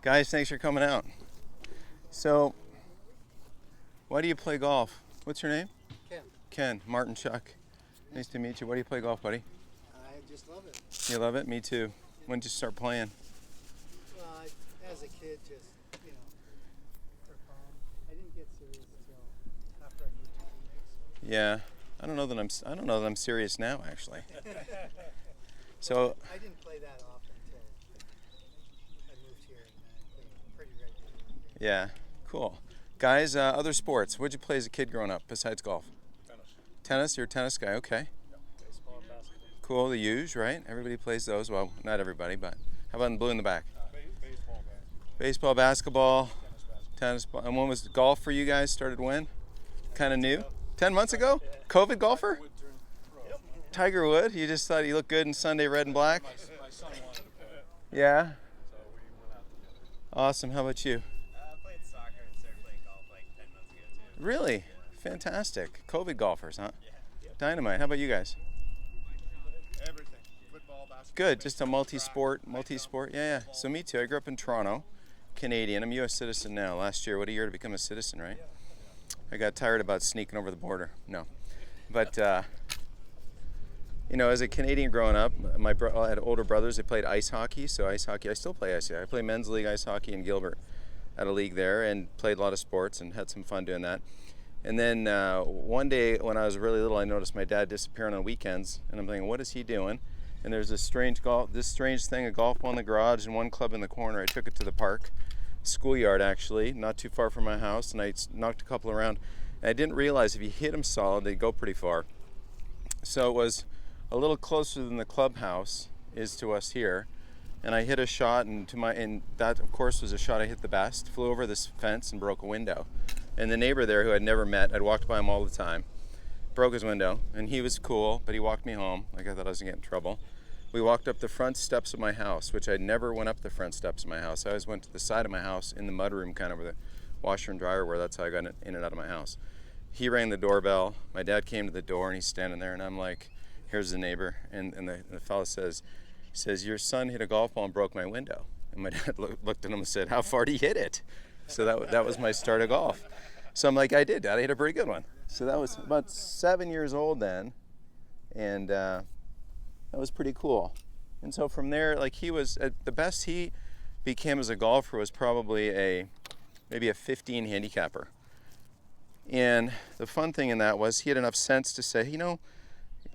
Guys, thanks for coming out. So, why do you play golf? What's your name? Ken. Ken, Martin Chuck. Nice to meet you. Why do you play golf, buddy? I just love it. You love it? Me too. When did you start playing? Well, as a kid, just, for fun. I didn't get serious until after I moved to Phoenix. Yeah. I don't know that I'm serious now, actually. So, I didn't play that often until I moved here, and I played pretty regularly. yeah, cool. Guys, other sports. What'd you play as a kid growing up besides golf? Tennis. Tennis? You're a tennis guy, okay. Yeah. Baseball and basketball. Cool, the U's, right? Everybody plays those. Well, not everybody, but how about in blue in the back? Baseball, Baseball, basketball, tennis. and when was golf for you guys? Started when? Kind of new? 10 months ago? COVID golfer? Tiger Wood? You just thought he looked good in Sunday red and black? My son wanted to play, Yeah? so we went out together. Awesome. How about you? I played soccer and started playing golf like 10 months ago too. Really? Fantastic. COVID golfers, huh? Yeah. Dynamite. How about you guys? Everything. Football, basketball. Good. Just a multi-sport. Yeah. So me too. I grew up in Toronto, Canadian. I'm a U.S. citizen now. Last year, what a year to become a citizen, right? I got tired about sneaking over the border. No. But, as a Canadian growing up, I had older brothers. They played ice hockey. So ice hockey, I still play ice hockey. I play men's league ice hockey in Gilbert at a league there and played a lot of sports and had some fun doing that. And then one day when I was really little, I noticed my dad disappearing on weekends. And I'm thinking, what is he doing? And there's this strange thing, a golf ball in the garage and one club in the corner. I took it to the park, schoolyard actually, not too far from my house, and I knocked a couple around. And I didn't realize if you hit them solid, they'd go pretty far. So it was a little closer than the clubhouse is to us here. And I hit a shot, and that of course was a shot I hit the best. Flew over this fence and broke a window. And the neighbor there, who I'd never met, I'd walked by him all the time, broke his window, and he was cool, but he walked me home. Like I thought I was gonna get in trouble. We walked up the front steps of my house, which I never went up the front steps of my house. I always went to the side of my house in the mudroom, kind of where the washer and dryer were. That's how I got in and out of my house. He rang the doorbell. My dad came to the door, and he's standing there, and I'm like, here's the neighbor. And the fellow says, your son hit a golf ball and broke my window. And my dad looked at him and said, how far did he hit it? So that was my start of golf. So I'm like, I did, Dad. I hit a pretty good one. So that was about 7 years old then. And that was pretty cool. And so from there, like the best he became as a golfer was probably maybe a 15 handicapper. And the fun thing in that was he had enough sense to say,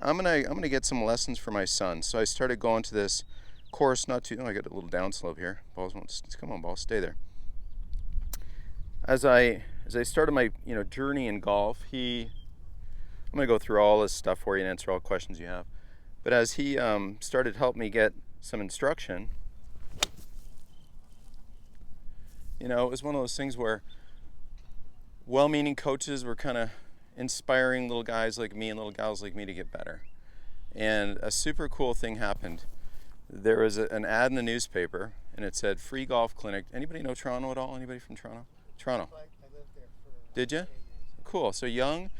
I'm gonna get some lessons for my son. So I started going to this course, I got a little downslope here. Balls won't, come on, ball, stay there. As I started my journey in golf, I'm gonna go through all this stuff for you and answer all questions you have. But as he started to help me get some instruction, it was one of those things where well-meaning coaches were kind of inspiring little guys like me and little gals like me to get better. And a super cool thing happened. There was an ad in the newspaper, and it said free golf clinic. Anybody know Toronto at all? Anybody from Toronto? Toronto. I lived there for Did you? 8 years. Cool. So Young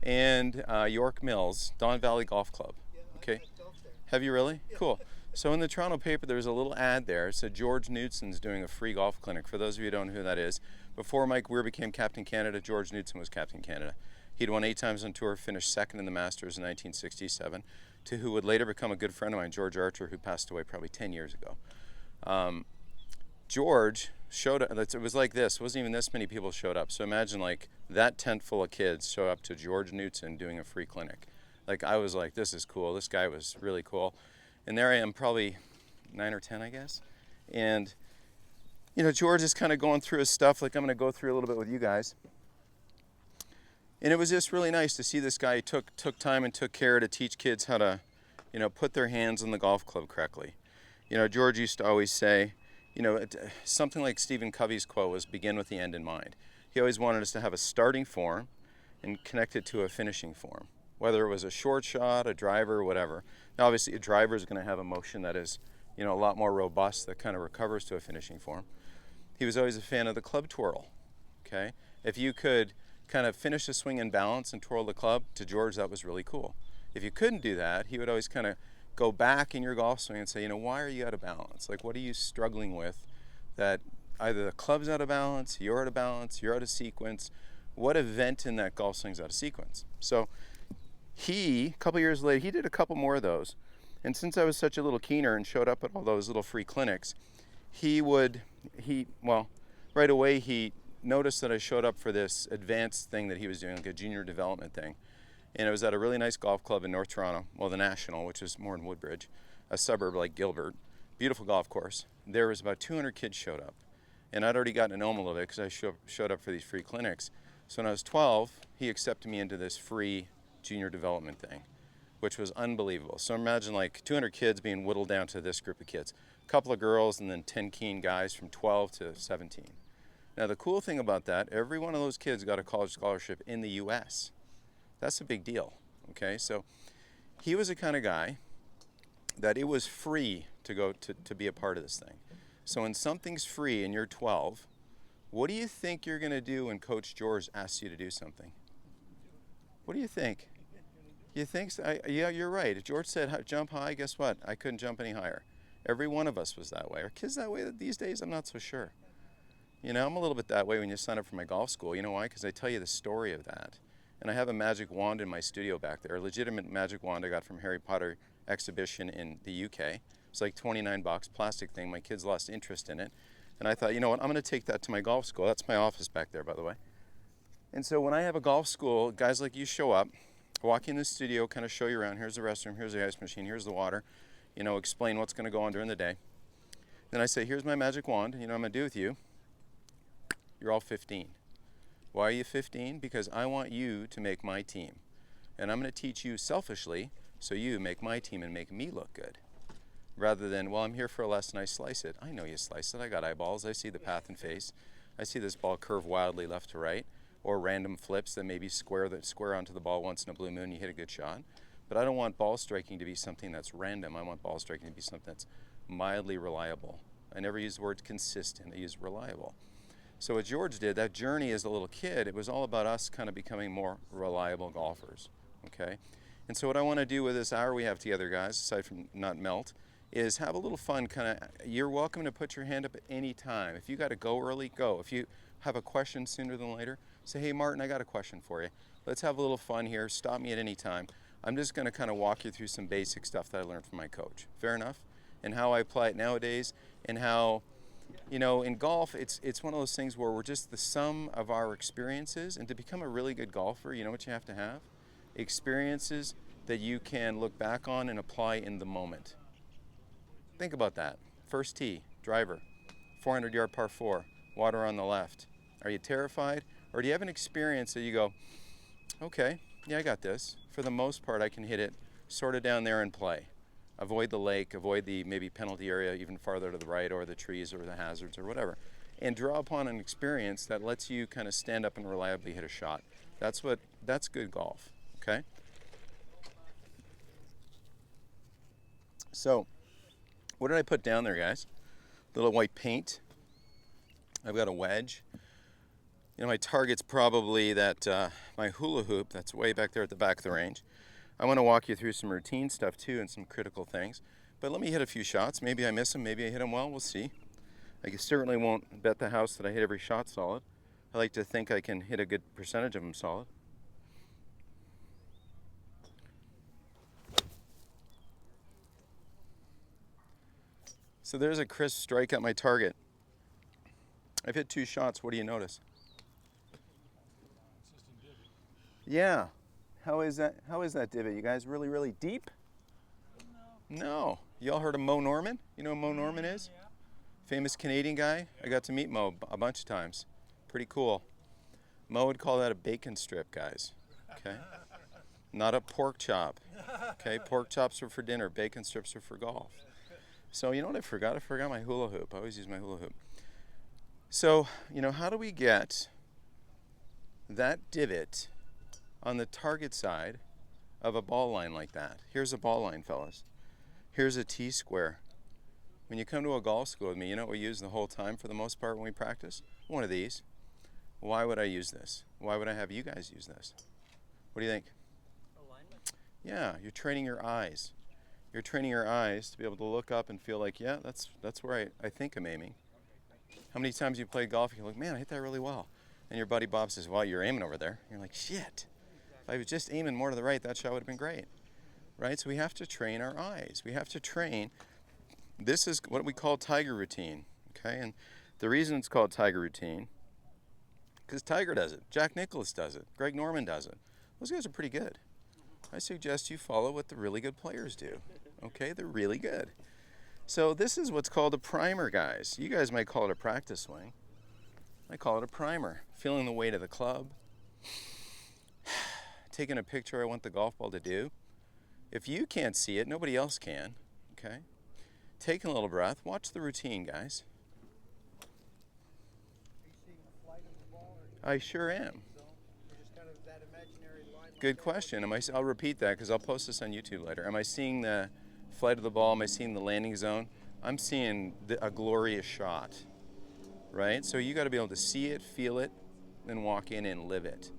and York Mills, Don Valley Golf Club. Yeah, Okay. I golfed there. Have you really? Cool. So in the Toronto paper, there was a little ad there. It said George Knudsen's doing a free golf clinic. For those of you who don't know who that is, before Mike Weir became Captain Canada, George Knudsen was Captain Canada. He'd won 8 times on tour, finished second in the Masters in 1967, to who would later become a good friend of mine, George Archer, who passed away probably 10 years ago. George showed up. It was like this. It wasn't even this many people showed up. So imagine like that tent full of kids show up to George Knudsen doing a free clinic. Like I was like, this is cool. This guy was really cool. And there I am, probably 9 or 10, I guess. And, George is kind of going through his stuff. Like I'm going to go through a little bit with you guys. And it was just really nice to see this guy who took time and took care to teach kids how to, put their hands on the golf club correctly. George used to always say, something like Stephen Covey's quote was begin with the end in mind. He always wanted us to have a starting form and connect it to a finishing form, whether it was a short shot, a driver, whatever. Now, obviously, a driver is going to have a motion that is, a lot more robust that kind of recovers to a finishing form. He was always a fan of the club twirl, okay? If you could kind of finish the swing in balance and twirl the club, to George, that was really cool. If you couldn't do that, he would always kind of go back in your golf swing and say, why are you out of balance? Like, what are you struggling with that either the club's out of balance, you're out of sequence. What event in that golf swing's out of sequence? So he, a couple years later, he did a couple more of those. And since I was such a little keener and showed up at all those little free clinics, right away he noticed that I showed up for this advanced thing that he was doing, like a junior development thing. And it was at a really nice golf club in North Toronto, well, the National, which is more in Woodbridge, a suburb like Gilbert. Beautiful golf course. There was about 200 kids showed up. And I'd already gotten to know him a little bit because I showed up for these free clinics. So when I was 12, he accepted me into this free junior development thing, which was unbelievable. So imagine like 200 kids being whittled down to this group of kids. A couple of girls and then 10 keen guys from 12 to 17. Now the cool thing about that, every one of those kids got a college scholarship in the US. That's a big deal, okay? So he was the kind of guy that it was free to go to be a part of this thing. So when something's free and you're 12, what do you think you're going to do when Coach George asks you to do something? What do you think? You think so? Yeah, you're right. If George said jump high, guess what? I couldn't jump any higher. Every one of us was that way. Are kids that way these days? I'm not so sure. You know, I'm a little bit that way when you sign up for my golf school. You know why? Because I tell you the story of that. And I have a magic wand in my studio back there, a legitimate magic wand I got from Harry Potter exhibition in the UK. It's like $29, plastic thing. My kids lost interest in it. And I thought, you know what, I'm going to take that to my golf school. That's my office back there, by the way. And so when I have a golf school, guys like you show up, walk in the studio, kind of show you around. Here's the restroom, here's the ice machine, here's the water. You know, explain what's going to go on during the day. Then I say, here's my magic wand. You know what I'm going to do with you? You're all 15. Why are you 15? Because I want you to make my team. And I'm going to teach you selfishly so you make my team and make me look good. Rather than, well, I'm here for a lesson, I slice it. I know you slice it. I got eyeballs. I see the path and face. I see this ball curve wildly left to right, or random flips that maybe square onto the ball once in a blue moon, you hit a good shot. But I don't want ball striking to be something that's random. I want ball striking to be something that's mildly reliable. I never use the word consistent. I use reliable. So what George did, that journey as a little kid, it was all about us kind of becoming more reliable golfers, okay? And so what I want to do with this hour we have together, guys, aside from not melt, is have a little fun. You're welcome to put your hand up at any time. If you got to go early, go. If you have a question sooner than later, say, hey, Martin, I got a question for you. Let's have a little fun here. Stop me at any time. I'm just going to kind of walk you through some basic stuff that I learned from my coach. Fair enough? And how I apply it nowadays, and how, you know, in golf, it's one of those things where we're just the sum of our experiences. And to become a really good golfer, you know what you have to have? Experiences that you can look back on and apply in the moment. Think about that. First tee, driver, 400-yard par 4, water on the left. Are you terrified? Or do you have an experience that you go, okay, yeah, I got this. For the most part, I can hit it sort of down there and play. Avoid the lake, avoid the maybe penalty area even farther to the right, or the trees or the hazards or whatever. And draw upon an experience that lets you kind of stand up and reliably hit a shot. That's good golf, okay? So, what did I put down there, guys? Little white paint. I've got a wedge. You know, my target's probably that my hula hoop that's way back there at the back of the range. I want to walk you through some routine stuff too and some critical things. But let me hit a few shots. Maybe I miss them. Maybe I hit them well. We'll see. I certainly won't bet the house that I hit every shot solid. I like to think I can hit a good percentage of them solid. So there's a crisp strike at my target. I've hit 2 shots. What do you notice? Yeah. How is that divot? You guys really, really deep? No. Y'all heard of Mo Norman? You know who Mo Norman is? Yeah. Famous Canadian guy. I got to meet Mo a bunch of times. Pretty cool. Mo would call that a bacon strip, guys. Okay? Not a pork chop. Okay? Pork chops are for dinner. Bacon strips are for golf. So you know what I forgot? I forgot my hula hoop. I always use my hula hoop. So, you know, how do we get that divot on the target side of a ball line like that? Here's a ball line, fellas. Here's a T-square. When you come to a golf school with me, you know what we use the whole time for the most part when we practice? One of these. Why would I use this? Why would I have you guys use this? What do you think? Alignment. Yeah, you're training your eyes. You're training your eyes to be able to look up and feel like, yeah, that's where I think I'm aiming. How many times you played golf, you're like, man, I hit that really well. And your buddy Bob says, well, you're aiming over there. You're like, shit. If I was just aiming more to the right, that shot would have been great. Right? So we have to train our eyes. We have to train. This is what we call tiger routine. Okay? And the reason it's called tiger routine, because Tiger does it. Jack Nicklaus does it. Greg Norman does it. Those guys are pretty good. I suggest you follow what the really good players do. Okay? They're really good. So this is what's called a primer, guys. You guys might call it a practice swing. I call it a primer. Feeling the weight of the club. Taking a picture I want the golf ball to do. If you can't see it, nobody else can. Okay? Taking a little breath. Watch the routine, guys. Are you seeing the flight of the ball? I sure am. Or just kind of that imaginary line? Good question. I'll repeat that because I'll post this on YouTube later. Am I seeing the flight of the ball? Am I seeing the landing zone? I'm seeing a glorious shot, right? So you got to be able to see it, feel it, then walk in and live it.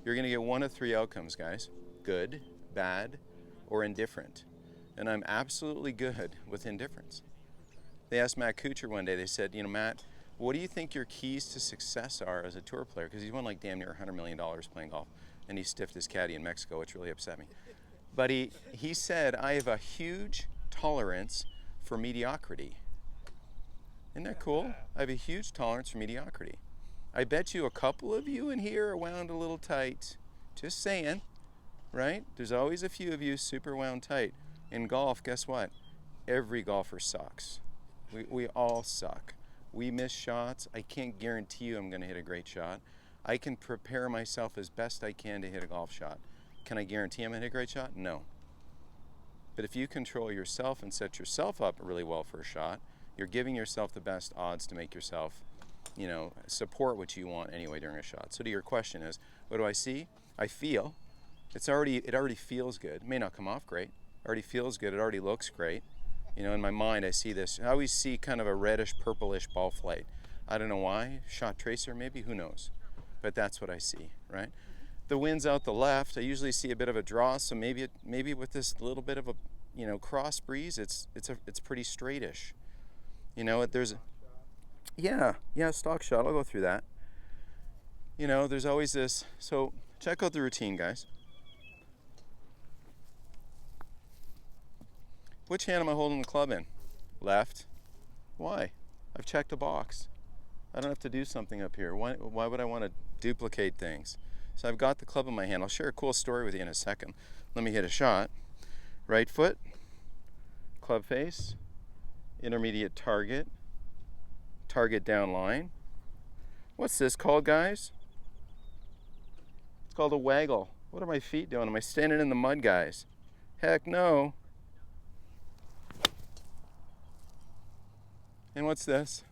You're going to get one of three outcomes, guys. Good, bad, or indifferent. And I'm absolutely good with indifference. They asked Matt Kuchar one day, they said, Matt, what do you think your keys to success are as a tour player? Because he's won like damn near $100 million playing golf. And he stiffed his caddy in Mexico, which really upset me. But he said, I have a huge tolerance for mediocrity. Isn't that cool? I have a huge tolerance for mediocrity. I bet you a couple of you in here are wound a little tight. Just saying, right? There's always a few of you super wound tight. In golf, guess what? Every golfer sucks. We all suck. We miss shots. I can't guarantee you I'm going to hit a great shot. I can prepare myself as best I can to hit a golf shot. Can I guarantee I'm going to hit a great shot? No. But if you control yourself and set yourself up really well for a shot, you're giving yourself the best odds to make yourself, support what you want anyway during a shot. So to your question is, what do I see? I feel. It already feels good. It may not come off great. It already feels good. It already looks great. In my mind, I see this. I always see kind of a reddish, purplish ball flight. I don't know why. Shot tracer, maybe. Who knows? But that's what I see, right? The wind's out the left. I usually see a bit of a draw. So maybe with this little bit of a cross breeze, it's pretty straightish. There's stock shot. I'll go through that. There's always this. So check out the routine, guys. Which hand am I holding the club in? Left. Why? I've checked a box. I don't have to do something up here. Why would I want to duplicate things? So I've got the club in my hand. I'll share a cool story with you in a second. Let me hit a shot. Right foot, club face, intermediate target, target down line. What's this called, guys? It's called a waggle. What are my feet doing? Am I standing in the mud, guys? Heck no. And what's this?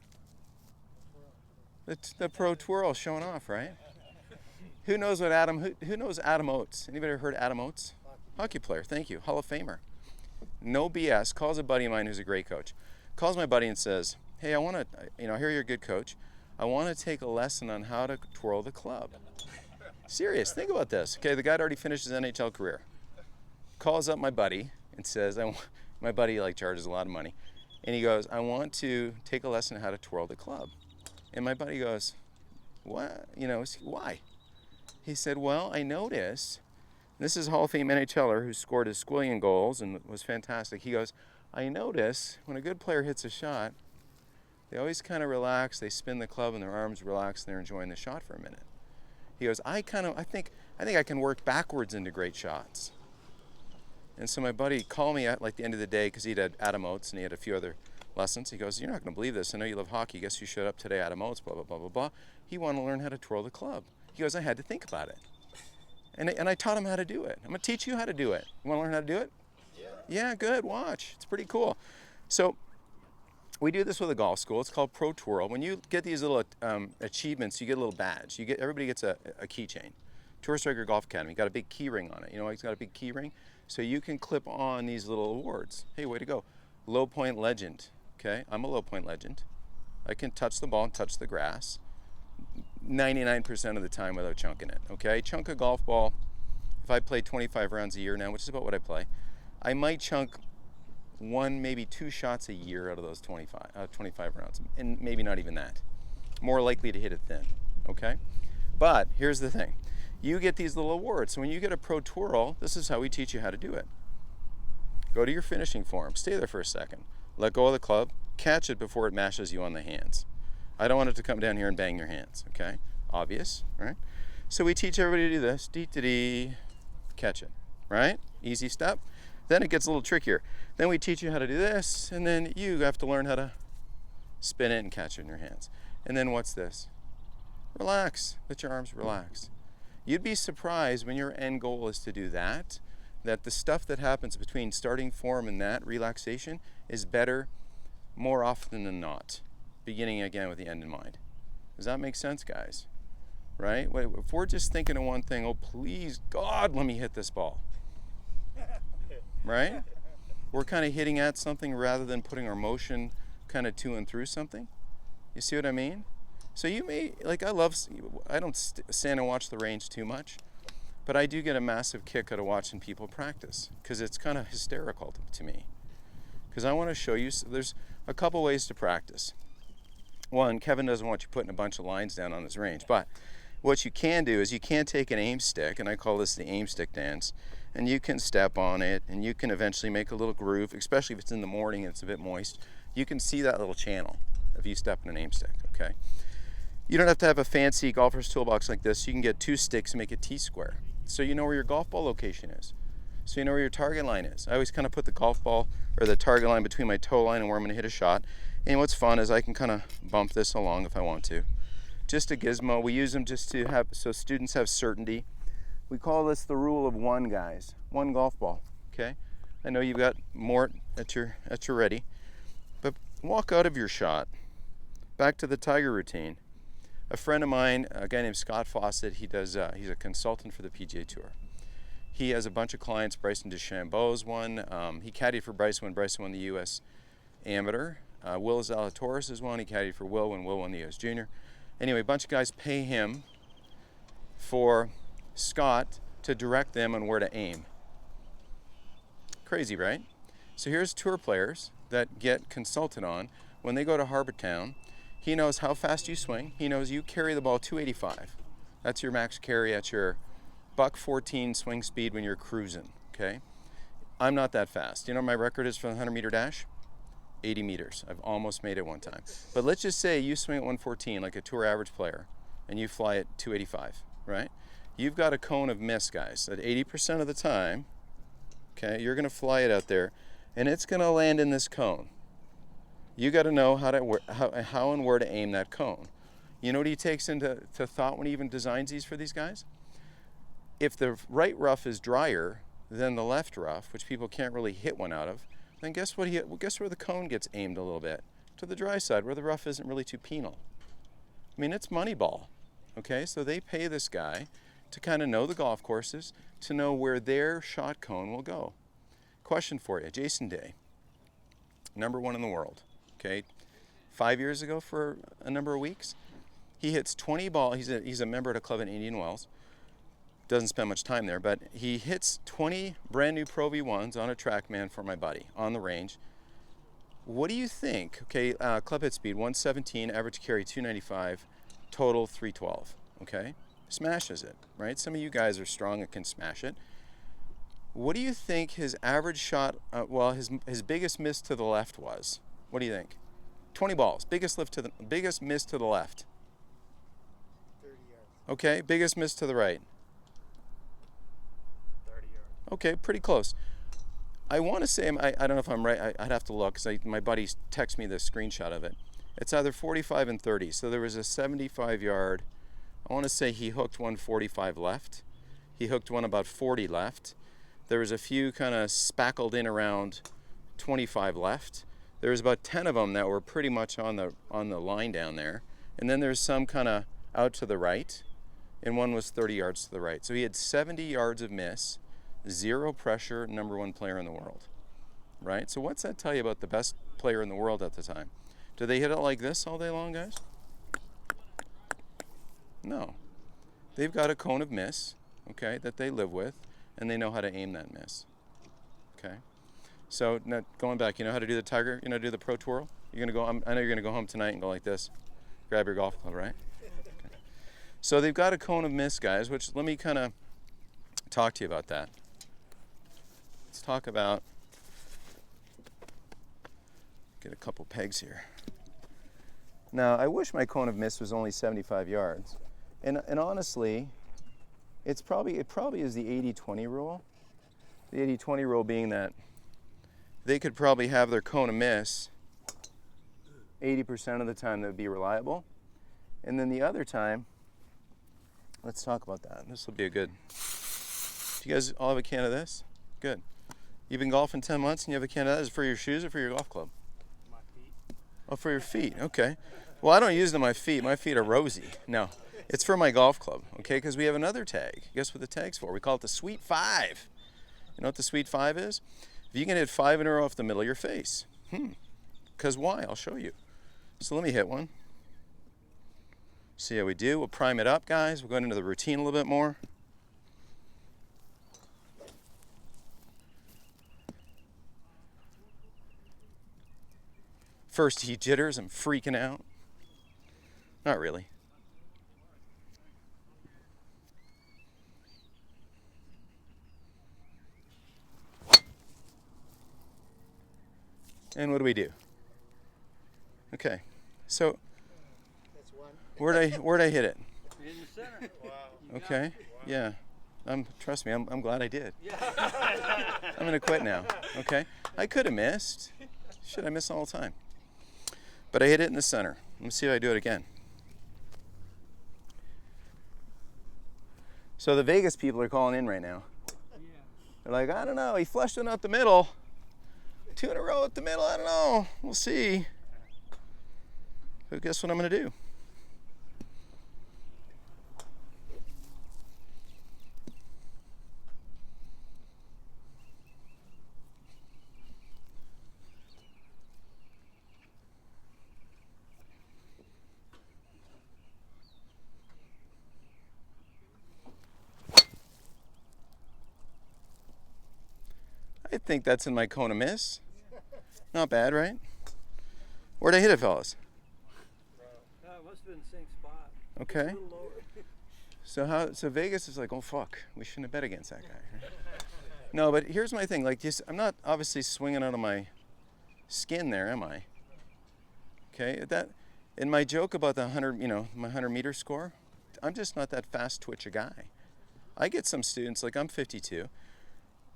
It's the pro twirl showing off, right? Who knows who knows Adam Oates? Anybody ever heard Adam Oates? Hockey player, thank you, Hall of Famer. No BS, calls a buddy of mine who's a great coach. Calls my buddy and says, hey, I hear you're a good coach. I want to take a lesson on how to twirl the club. Serious, think about this. Okay, the guy already finished his NHL career. Calls up my buddy and says, my buddy charges a lot of money. And he goes, I want to take a lesson on how to twirl the club. And my buddy goes, what? Why? He said, well, I noticed, this is Hall of Fame NHLer who scored a squillion goals and was fantastic. He goes, I notice when a good player hits a shot, they always kind of relax, they spin the club and their arms relax and they're enjoying the shot for a minute. He goes, I think I can work backwards into great shots. And so my buddy called me at the end of the day because he'd had Adam Oates and he had a few other lessons. He goes, you're not going to believe this. I know you love hockey. Guess who showed up today? Adam Oates, blah, blah, blah, blah, blah. He wanted to learn how to twirl the club. He goes, I had to think about it. And I taught him how to do it. I'm going to teach you how to do it. You want to learn how to do it? Yeah, good. Watch. It's pretty cool. So we do this with a golf school. It's called Pro Twirl. When you get these little achievements, you get a little badge. Everybody gets a keychain. Tour Striker Golf Academy got a big key ring on it. It's got a big key ring. So you can clip on these little awards. Hey, way to go. Low point legend. Okay, I'm a low point legend. I can touch the ball and touch the grass 99% of the time without chunking it. Okay, chunk a golf ball. If I play 25 rounds a year now, which is about what I play, I might chunk one, maybe 2 shots a year out of those 25 rounds, and maybe not even that. More likely to hit it thin, okay? But here's the thing. You get these little awards. So when you get a pro twirl, this is how we teach you how to do it. Go to your finishing form. Stay there for a second. Let go of the club. Catch it before it mashes you on the hands. I don't want it to come down here and bang your hands, okay? Obvious, right? So we teach everybody to do this. Dee-dee-dee. Catch it, right? Easy step. Then it gets a little trickier. Then we teach you how to do this, and then you have to learn how to spin it and catch it in your hands. And then what's this? Relax. Let your arms relax. You'd be surprised when your end goal is to do that the stuff that happens between starting form and that relaxation is better more often than not, beginning again with the end in mind. Does that make sense, guys? Right? If we're just thinking of one thing, oh, please, God, let me hit this ball. Right? We're kind of hitting at something rather than putting our motion kind of to and through something. You see what I mean? So you may, like, I don't stand and watch the range too much, but I do get a massive kick out of watching people practice because it's kind of hysterical to me. Because I want to show you, there's a couple ways to practice. One, Kevin doesn't want you putting a bunch of lines down on his range, but what you can do is you can take an aim stick, and I call this the aim stick dance, and you can step on it, and you can eventually make a little groove, especially if it's in the morning and it's a bit moist. You can see that little channel if you step in an aim stick, okay? You don't have to have a fancy golfer's toolbox like this. You can get 2 sticks and make a T-square. So you know where your golf ball location is. So you know where your target line is. I always kind of put the golf ball or the target line between my toe line and where I'm going to hit a shot. And what's fun is I can kind of bump this along if I want to. Just a gizmo. We use them just to have, so students have certainty. We call this the rule of 1, guys. 1 golf ball, okay? I know you've got more at your ready. But walk out of your shot. Back to the tiger routine. A friend of mine, a guy named Scott Fawcett, he's a consultant for the PGA Tour. He has a bunch of clients. Bryson DeChambeau's one. He caddied for Bryson when Bryson won the U.S. Amateur. Will Zalatoris is one. He caddied for Will when Will won the U.S. Junior. Anyway, a bunch of guys pay him for Scott to direct them on where to aim. Crazy, right? So here's tour players that get consulted on. When they go to Harbour Town, he knows how fast you swing. He knows you carry the ball 285. That's your max carry at your $114 swing speed when you're cruising, okay? I'm not that fast. You know what my record is for the 100-meter dash? 80 meters. I've almost made it one time. But let's just say you swing at 114 like a tour average player and you fly at 285, right? You've got a cone of miss, guys. At 80% of the time, okay, you're going to fly it out there and it's going to land in this cone. You got to know how and where to aim that cone. You know what he takes into thought when he even designs these for these guys? If the right rough is drier than the left rough, which people can't really hit one out of, then guess where the cone gets aimed a little bit? To the dry side, where the rough isn't really too penal. I mean, it's Moneyball, okay? So they pay this guy to kind of know the golf courses, to know where their shot cone will go. Question for you, Jason Day, #1 in the world, okay? 5 years ago for a number of weeks, he hits 20 balls. He's a member at a club in Indian Wells. Doesn't spend much time there, but he hits 20 brand new Pro V1s on a TrackMan for my buddy on the range. What do you think? Okay, club hit speed 117, average carry 295, total 312. Okay, smashes it, right? Some of you guys are strong and can smash it. What do you think his average shot? His biggest miss to the left was? What do you think? 20 balls, biggest miss to the left. 30 yards. Okay, biggest miss to the right. 30 yards. Okay, pretty close. I want to say, I don't know if I'm right, I'd have to look, because my buddy texted me the screenshot of it. It's either 45 and 30, so there was a 75 yard, I want to say he hooked one 45 left, he hooked one about 40 left, there was a few kind of spackled in around 25 left, there was about 10 of them that were pretty much on the line down there, and then there's some kind of out to the right, and one was 30 yards to the right. So he had 70 yards of miss, 0 pressure, #1 player in the world, right? So what's that tell you about the best player in the world at the time? Do they hit it like this all day long, guys? No. They've got a cone of miss, okay, that they live with, and they know how to aim that miss, okay? So now going back, you know how to do the tiger? You know, do the pro twirl? You're gonna go. I know you're gonna go home tonight and go like this. Grab your golf club, right? Okay. So they've got a cone of mist, guys. Which let me kind of talk to you about that. Let's talk about. Get a couple pegs here. Now I wish my cone of mist was only 75 yards, and honestly, it probably is the 80-20 rule. The 80-20 rule being that they could probably have their cone of mist 80% of the time that would be reliable. And then the other time, let's talk about that. This will be a good. Do you guys all have a can of this? Good. You've been golfing 10 months and you have a can of that? Is it for your shoes or for your golf club? My feet. Oh, for your feet. Okay. Well, I don't use it on my feet. My feet are rosy. No, it's for my golf club, okay? Because we have another tag. Guess what the tag's for? We call it the Sweet 5. You know what the Sweet 5 is? If you can hit 5 in a row off the middle of your face. Because why? I'll show you. So let me hit one. See how we do. We'll prime it up, guys. We'll go into the routine a little bit more. First heat jitters. I'm freaking out. Not really. And what do we do? Okay, so That's one. where'd I hit it? In the center. Wow. Okay, yeah. Trust me, I'm glad I did. Yeah. I'm gonna quit now. Okay, I could have missed. Shit, I miss all the time. But I hit it in the center. Let me see if I do it again. So the Vegas people are calling in right now. They're like, I don't know. He flushed one out the middle. 2 in a row at the middle. I don't know. We'll see. But guess what I'm going to do? I think that's in my cone of miss. Not bad, right? Where'd I hit it, fellas? It must have been the same spot. Okay. A little lower. So Vegas is like, oh fuck, we shouldn't have bet against that guy. No, but here's my thing. Like, just I'm not obviously swinging out of my skin there, am I? Okay. In my joke about the 100, my 100-meter score, I'm just not that fast twitch a guy. I get some students, like I'm 52.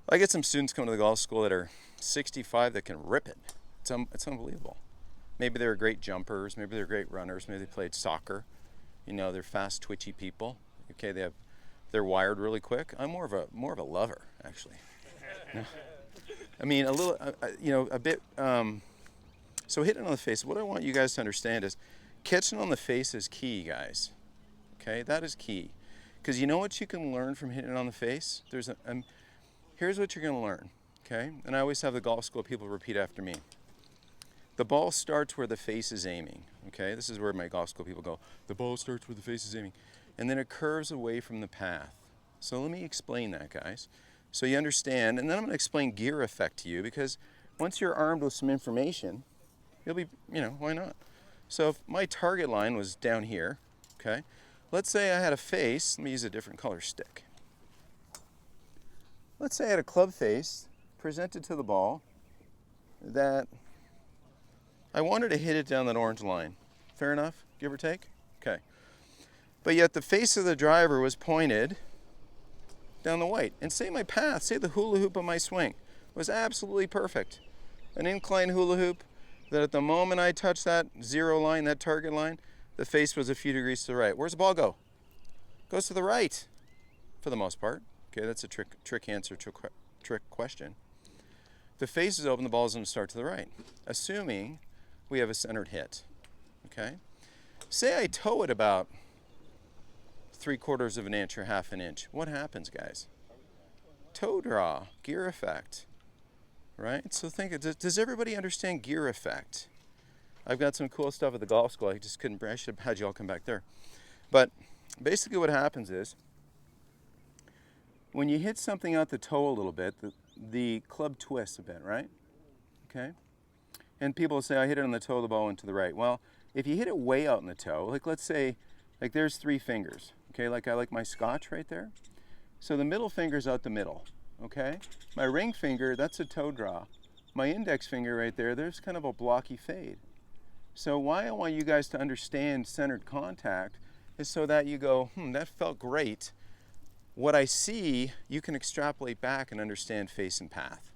I get some students coming to the golf school that are 65 that can rip it. It's unbelievable. Maybe they're great jumpers. Maybe they're great runners. Maybe they played soccer. They're fast, twitchy people. Okay, they're wired really quick. I'm more of a lover, actually. I mean, a little, a bit. So hitting on the face. What I want you guys to understand is, catching on the face is key, guys. Okay, that is key. Because you know what you can learn from hitting on the face? Here's what you're going to learn, okay? And I always have the golf school people repeat after me. The ball starts where the face is aiming, okay? This is where my golf school people go. The ball starts where the face is aiming. And then it curves away from the path. So let me explain that, guys. So you understand, and then I'm going to explain gear effect to you, because once you're armed with some information, you'll be, why not? So if my target line was down here, okay? Let's say I had a face. Let me use a different color stick. Let's say I had a club face presented to the ball that I wanted to hit it down that orange line. Fair enough, give or take? Okay. But yet the face of the driver was pointed down the white. And say my path, say the hula hoop of my swing was absolutely perfect. An incline hula hoop that at the moment I touched that zero line, that target line, the face was a few degrees to the right. Where's the ball go? Goes to the right, for the most part. Okay, that's a trick answer, trick question. The face is open, the ball is going to start to the right, assuming we have a centered hit. Okay? Say I toe it about 3/4 of an inch or half an inch. What happens, guys? Toe draw, gear effect. Right? So does everybody understand gear effect? I've got some cool stuff at the golf school. I should have had you all come back there. But basically what happens is, when you hit something out the toe a little bit, the club twists a bit, right? okay? And people say, I hit it on the toe of the ball and to the right. Well, if you hit it way out in the toe, like let's say, like there's 3 fingers, okay? Like I like my Scotch right there. So the middle finger's out the middle, okay? My ring finger, that's a toe draw. My index finger right there, there's kind of a blocky fade. So why I want you guys to understand centered contact is so that you go, that felt great. What I see, you can extrapolate back and understand face and path.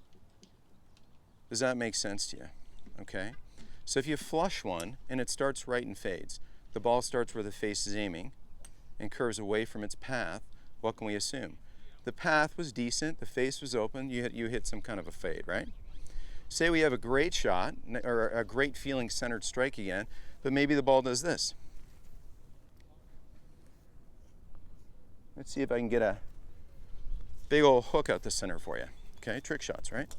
Does that make sense to you? Okay? So if you flush one and it starts right and fades, the ball starts where the face is aiming and curves away from its path, what can we assume? The path was decent, the face was open, you hit some kind of a fade, right? Say we have a great shot, or a great feeling centered strike again, but maybe the ball does this. Let's see if I can get a big old hook out the center for you. Okay, trick shots, right?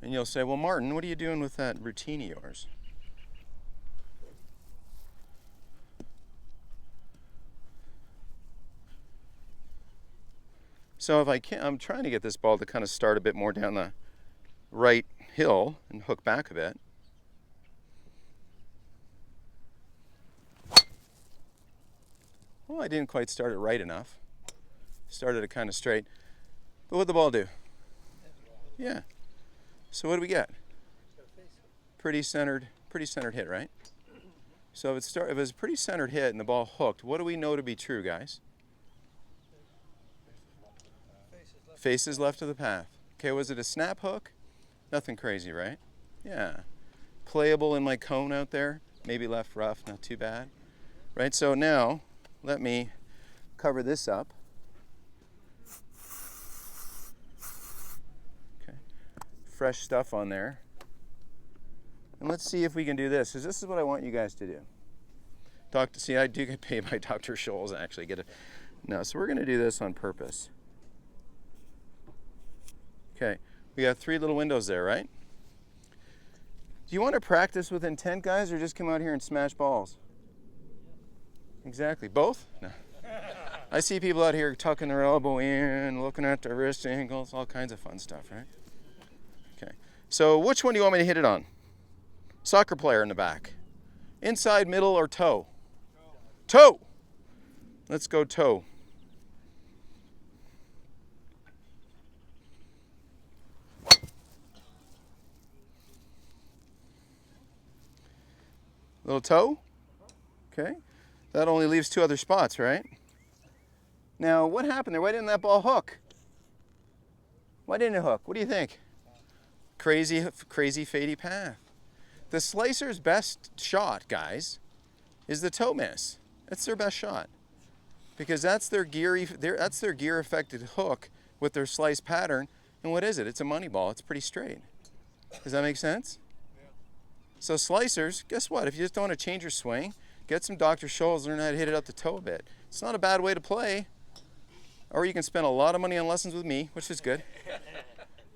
And you'll say, well, Martin, what are you doing with that routine of yours? So if I can, I'm trying to get this ball to kind of start a bit more down the right hill and hook back a bit. Well, I didn't quite start it right enough. Started it kind of straight. But what'd the ball do? Yeah. So what do we get? Pretty centered hit, right? So if it was a pretty centered hit and the ball hooked, what do we know to be true, guys? Face is left of the path. Okay, was it a snap hook? Nothing crazy, right? Yeah. Playable in my cone out there. Maybe left rough, not too bad. Right, so now let me cover this up. Okay. Fresh stuff on there. And let's see if we can do this, because this is what I want you guys to do. See, I do get paid by Dr. Scholl's, actually. No, so we're going to do this on purpose. Okay, we got 3 little windows there, right? Do you want to practice with intent, guys, or just come out here and smash balls? Exactly. Both? No. I see people out here tucking their elbow in, looking at their wrist angles, all kinds of fun stuff, right? Okay. So which one do you want me to hit it on? Soccer player in the back. Inside, middle, or toe? Toe! Let's go toe. Little toe? Okay. That only leaves 2 other spots, right? Now, what happened there? Why didn't that ball hook? Why didn't it hook? What do you think? Crazy fadey path. The slicer's best shot, guys, is the toe miss. That's their best shot. Because that's their gear affected hook with their slice pattern. And what is it? It's a money ball. It's pretty straight. Does that make sense? So slicers, guess what? If you just don't want to change your swing, get some Dr. Scholl's, learn how to hit it up the toe a bit. It's not a bad way to play. Or you can spend a lot of money on lessons with me, which is good.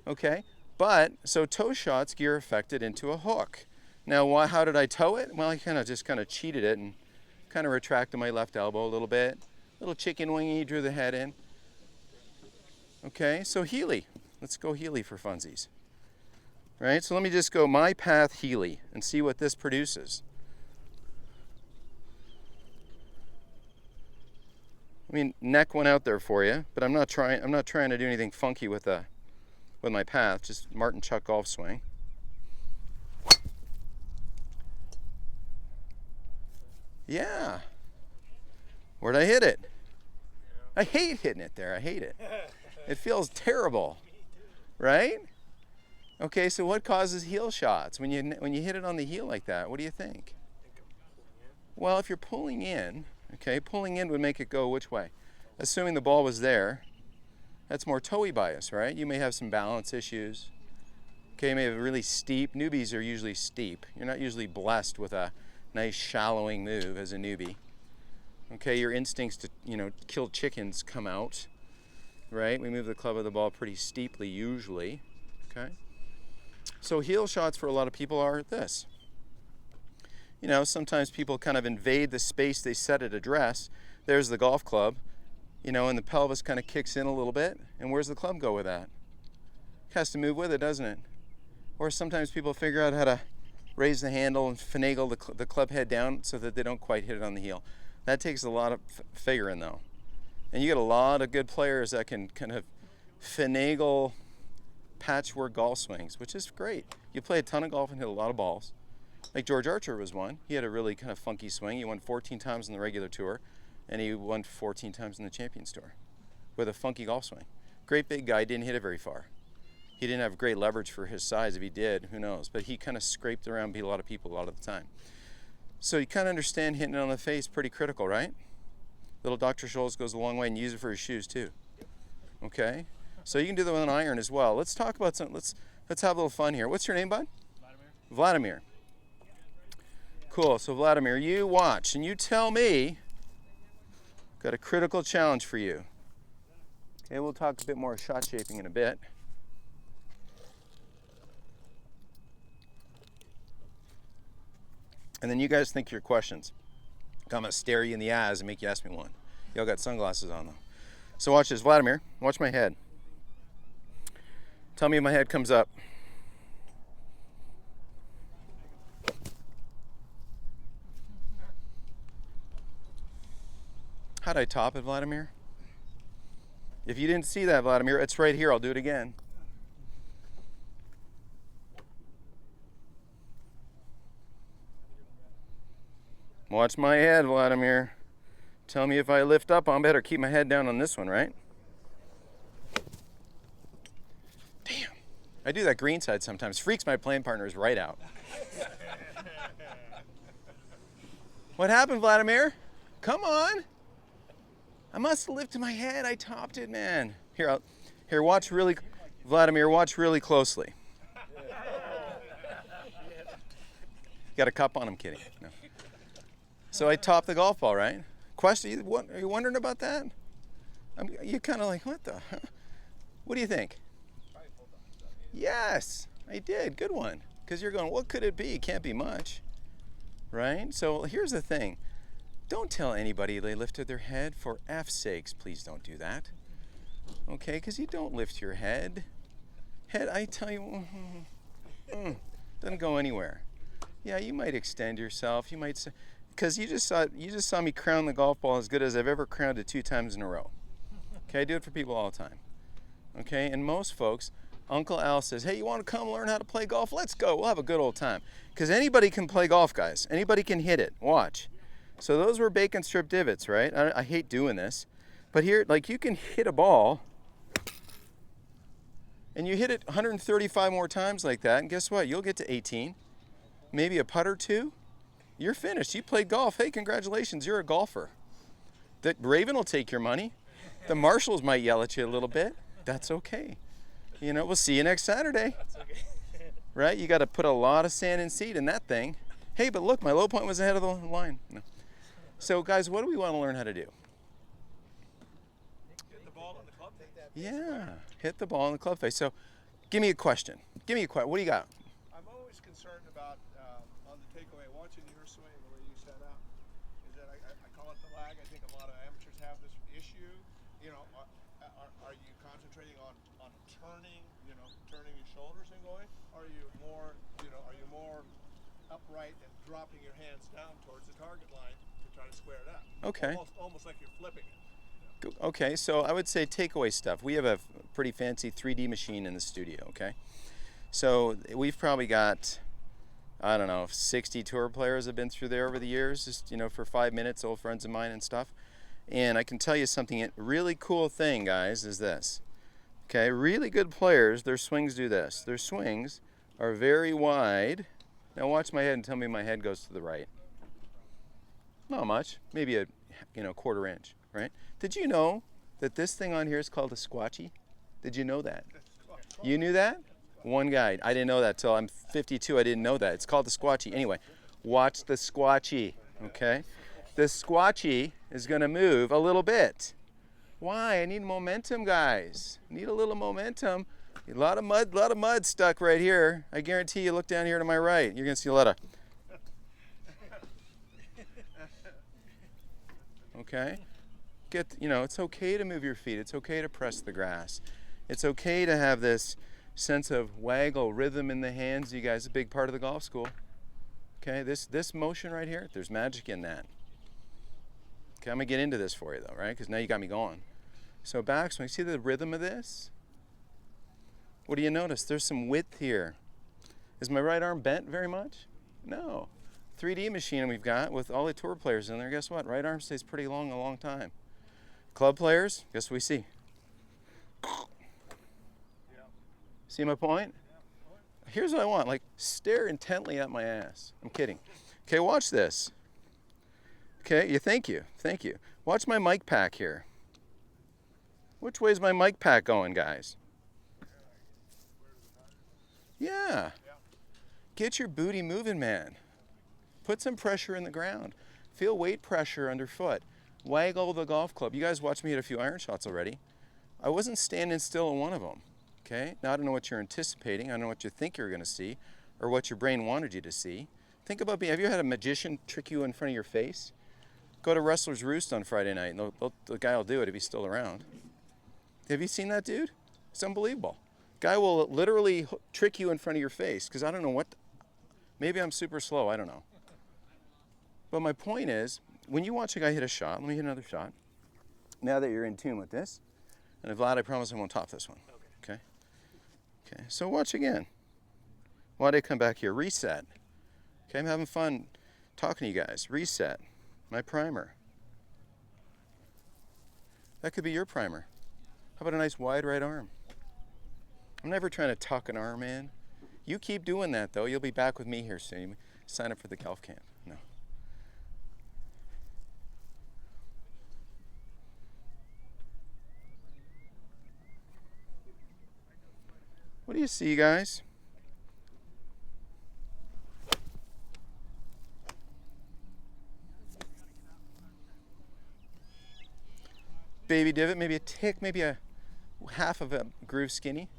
Okay? But, so toe shots gear affected into a hook. Now, how did I toe it? Well, I just kind of cheated it and kind of retracted my left elbow a little bit. Little chicken wingy, drew the head in. Okay, so Healy. Let's go Healy for funsies. Right, so let me just go my path Healy and see what this produces. I mean, neck went out there for you, but I'm not trying to do anything funky with my path, just Martin Chuck golf swing. Yeah. Where'd I hit it? I hate hitting it there. I hate it. It feels terrible. Right? Okay, so what causes heel shots? When you hit it on the heel like that, what do you think? Well, if you're pulling in, okay, pulling in would make it go which way? Assuming the ball was there, that's more toe-y bias, right? You may have some balance issues. Okay, you may have really steep. Newbies are usually steep. You're not usually blessed with a nice shallowing move as a newbie. Okay, your instincts to, kill chickens come out, right? We move the club of the ball pretty steeply usually, okay? So heel shots for a lot of people are this. Sometimes people kind of invade the space they set at address. There's the golf club, and the pelvis kind of kicks in a little bit. And where's the club go with that? Has to move with it, doesn't it? Or sometimes people figure out how to raise the handle and finagle the club head down so that they don't quite hit it on the heel. That takes a lot of figuring though. And you get a lot of good players that can kind of finagle patchwork golf swings, which is great. You play a ton of golf and hit a lot of balls. Like George Archer was one. He had a really kind of funky swing. He won 14 times in the regular tour, and he won 14 times in the Champions Tour with a funky golf swing. Great big guy, didn't hit it very far. He didn't have great leverage for his size. If he did, who knows? But he kind of scraped around, beat a lot of people a lot of the time. So you kind of understand hitting it on the face, pretty critical, right? Little Dr. Scholl's goes a long way, and use it for his shoes too. Okay? So you can do that with an iron as well. Let's talk about some, let's have a little fun here. What's your name, bud? Vladimir. Cool, so Vladimir, you watch and you tell me, got a critical challenge for you. Okay, we'll talk a bit more shot shaping in a bit. And then you guys think your questions. I'm gonna stare you in the eyes and make you ask me one. Y'all got sunglasses on though. So watch this, Vladimir, watch my head. Tell me if my head comes up. How'd I top it, Vladimir? If you didn't see that, Vladimir, it's right here. I'll do it again. Watch my head, Vladimir. Tell me if I lift up. I better keep my head down on this one, right? Damn. I do that green side sometimes. Freaks my playing partners right out. What happened, Vladimir? Come on. I must have lifted my head. I topped it, man. Here, watch really, Vladimir, watch really closely. Got a cup on him, kidding. No. So I topped the golf ball, right? Question, are you wondering about that? You're kind of like, what the? What do you think? Yes, I did. Good one. Because you're going, what could it be? Can't be much, right? So here's the thing. Don't tell anybody they lifted their head. For F's sakes, please don't do that. Okay, because you don't lift your head. Head, I tell you, doesn't go anywhere. Yeah, you might extend yourself. You might say, because you just saw me crown the golf ball as good as I've ever crowned it 2 times in a row. Okay, I do it for people all the time. Okay, and most folks, Uncle Al says, hey, you want to come learn how to play golf? Let's go. We'll have a good old time. Because anybody can play golf, guys. Anybody can hit it. Watch. So those were bacon strip divots, right? I hate doing this. But here, like, you can hit a ball, and you hit it 135 more times like that, and guess what? You'll get to 18. Maybe a putt or 2. You're finished. You played golf. Hey, congratulations. You're a golfer. The Raven will take your money. The marshals might yell at you a little bit. That's okay. You know, we'll see you next Saturday. That's okay. Right? You got to put a lot of sand and seed in that thing. Hey, but look, my low point was ahead of the line. No. So, guys, what do we want to learn how to do? Hit the ball on the club. Yeah, hit the ball in the club face. So, give me a question. Give me a question. What do you got? I'm always concerned about on the takeaway, watching your swing, the way you set up, is that I call it the lag. I think a lot of amateurs have this issue. You know, are you concentrating on turning, turning your shoulders and going? Or are you more, are you more upright and dropping your hands down towards the target line to try to square it up? Okay. Almost like you're flipping it. Okay, so I would say takeaway stuff. We have a pretty fancy 3D machine in the studio, okay? So we've probably got, I don't know, 60 tour players have been through there over the years, just, for 5 minutes, old friends of mine and stuff. And I can tell you something, a really cool thing, guys, is this. Okay, really good players, their swings do this. Their swings are very wide. Now watch my head and tell me my head goes to the right. Not much, maybe a quarter inch, right? Did you know that this thing on here is called a Squatchy? Did you know that? You knew that? One guy. I didn't know that till I'm 52. I didn't know that. It's called the Squatchy. Anyway, watch the Squatchy, okay? The Squatchy is going to move a little bit. Why? I need momentum, guys. Need a little momentum. A lot of mud stuck right here. I guarantee you, look down here to my right. You're going to see a lot of... Okay? It's okay to move your feet. It's okay to press the grass. It's okay to have this sense of waggle, rhythm in the hands. You guys, a big part of the golf school. Okay, this motion right here, there's magic in that. Okay, I'm gonna get into this for you though, right? Because now you got me going. So backswing, see the rhythm of this? What do you notice? There's some width here. Is my right arm bent very much? No. 3D machine we've got with all the tour players in there, guess what? Right arm stays pretty long a long time. Club players, guess what we see? See my point? Here's what I want, like stare intently at my ass. I'm kidding. Okay, watch this. Okay, thank you. Watch my mic pack here. Which way's my mic pack going, guys? Yeah. Get your booty moving, man. Put some pressure in the ground. Feel weight pressure underfoot. Waggle the golf club. You guys watched me hit a few iron shots already. I wasn't standing still in one of them. Okay? Now I don't know what you're anticipating. I don't know what you think you're going to see or what your brain wanted you to see. Think about have you had a magician trick you in front of your face? Go to Wrestler's Roost on Friday night and the guy will do it if he's still around. Have you seen that dude? It's unbelievable. Guy will literally trick you in front of your face because I don't know what. Maybe I'm super slow. I don't know. But my point is, when you watch a guy hit a shot, let me hit another shot. Now that you're in tune with this, and Vlad, I promise I won't top this one. Okay. Okay. So watch again. Why'd I come back here? Reset. Okay, I'm having fun talking to you guys. Reset. My primer. That could be your primer. How about a nice wide right arm? I'm never trying to tuck an arm in. You keep doing that though. You'll be back with me here soon. Sign up for the golf camp. No. What do you see, guys? Baby divot, maybe a tick, maybe a half of a groove skinny.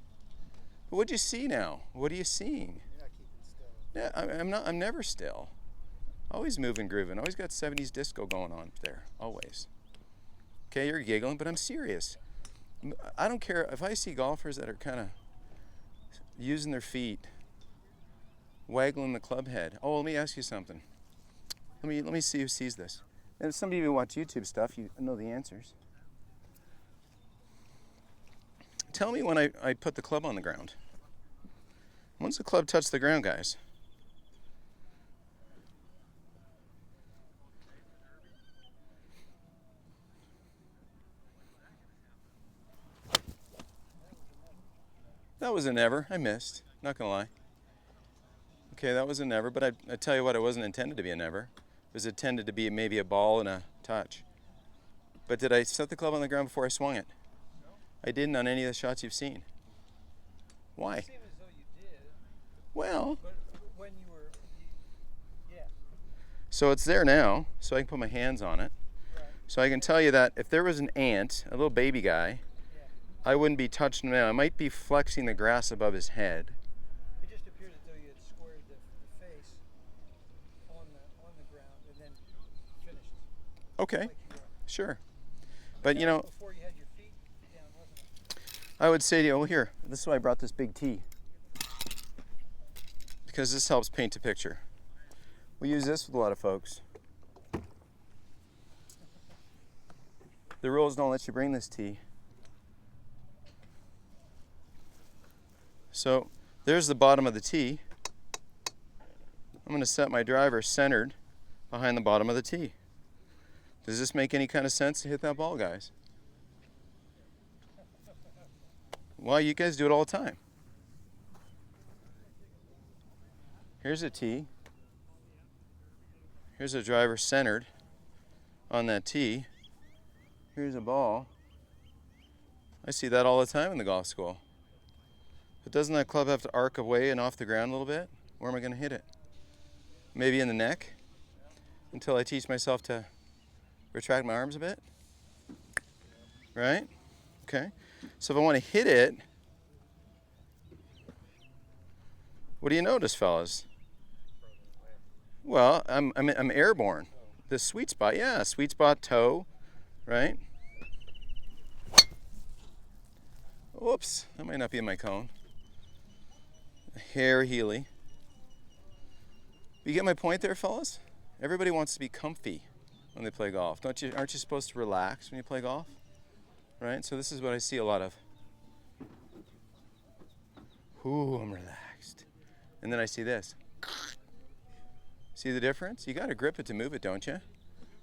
But what'd you see now? What are you seeing? You're not keeping still. Yeah, I'm not. I'm never still. Always moving, grooving. Always got 70s disco going on there. Always. Okay, you're giggling, but I'm serious. I don't care if I see golfers that are kind of using their feet, waggling the club head. Oh, let me ask you something. Let me see who sees this. And if somebody who watch YouTube stuff, you know the answers. Tell me when I put the club on the ground. Once the club touched the ground, guys. That was a never. I missed. Not gonna lie. Okay, that was a never, but I tell you what, it wasn't intended to be a never. It was intended to be maybe a ball and a touch. But did I set the club on the ground before I swung it? I didn't on any of the shots you've seen. Why? It seemed as though you did. Well, But when you were, yeah. so it's there now, so I can put my hands on it. Right. So I can tell you that if there was an ant, a little baby guy, Yeah. I wouldn't be touching him now. I might be flexing the grass above his head. It just appeared as though you had squared the face on the ground and then finished. Okay, Like you were. sure. But you That know, was before you had your feet down, wasn't it? I would say to you, oh here, this is why I brought this big tee. Because this helps paint a picture. We use this with a lot of folks. The rules don't let you bring this tee. So there's the bottom of the tee. I'm going to set my driver centered behind the bottom of the tee. Does this make any kind of sense to hit that ball, guys? Well, you guys do it all the time. Here's a tee. Here's a driver centered on that tee. Here's a ball. I see that all the time in the golf school. But doesn't that club have to arc away and off the ground a little bit? Where am I going to hit it? Maybe in the neck? Until I teach myself to retract my arms a bit? Right? Okay. So if I want to hit it, what do you notice, fellas? Well, I'm airborne. The sweet spot, yeah, sweet spot toe, right? Whoops, that might not be in my cone. hair Healy. You get my point there, fellas? Everybody wants to be comfy when they play golf. Don't you? Aren't you supposed to relax when you play golf? Right? So this is what I see a lot of. Ooh, I'm relaxed. And then I see this. See the difference? You got to grip it to move it, don't you?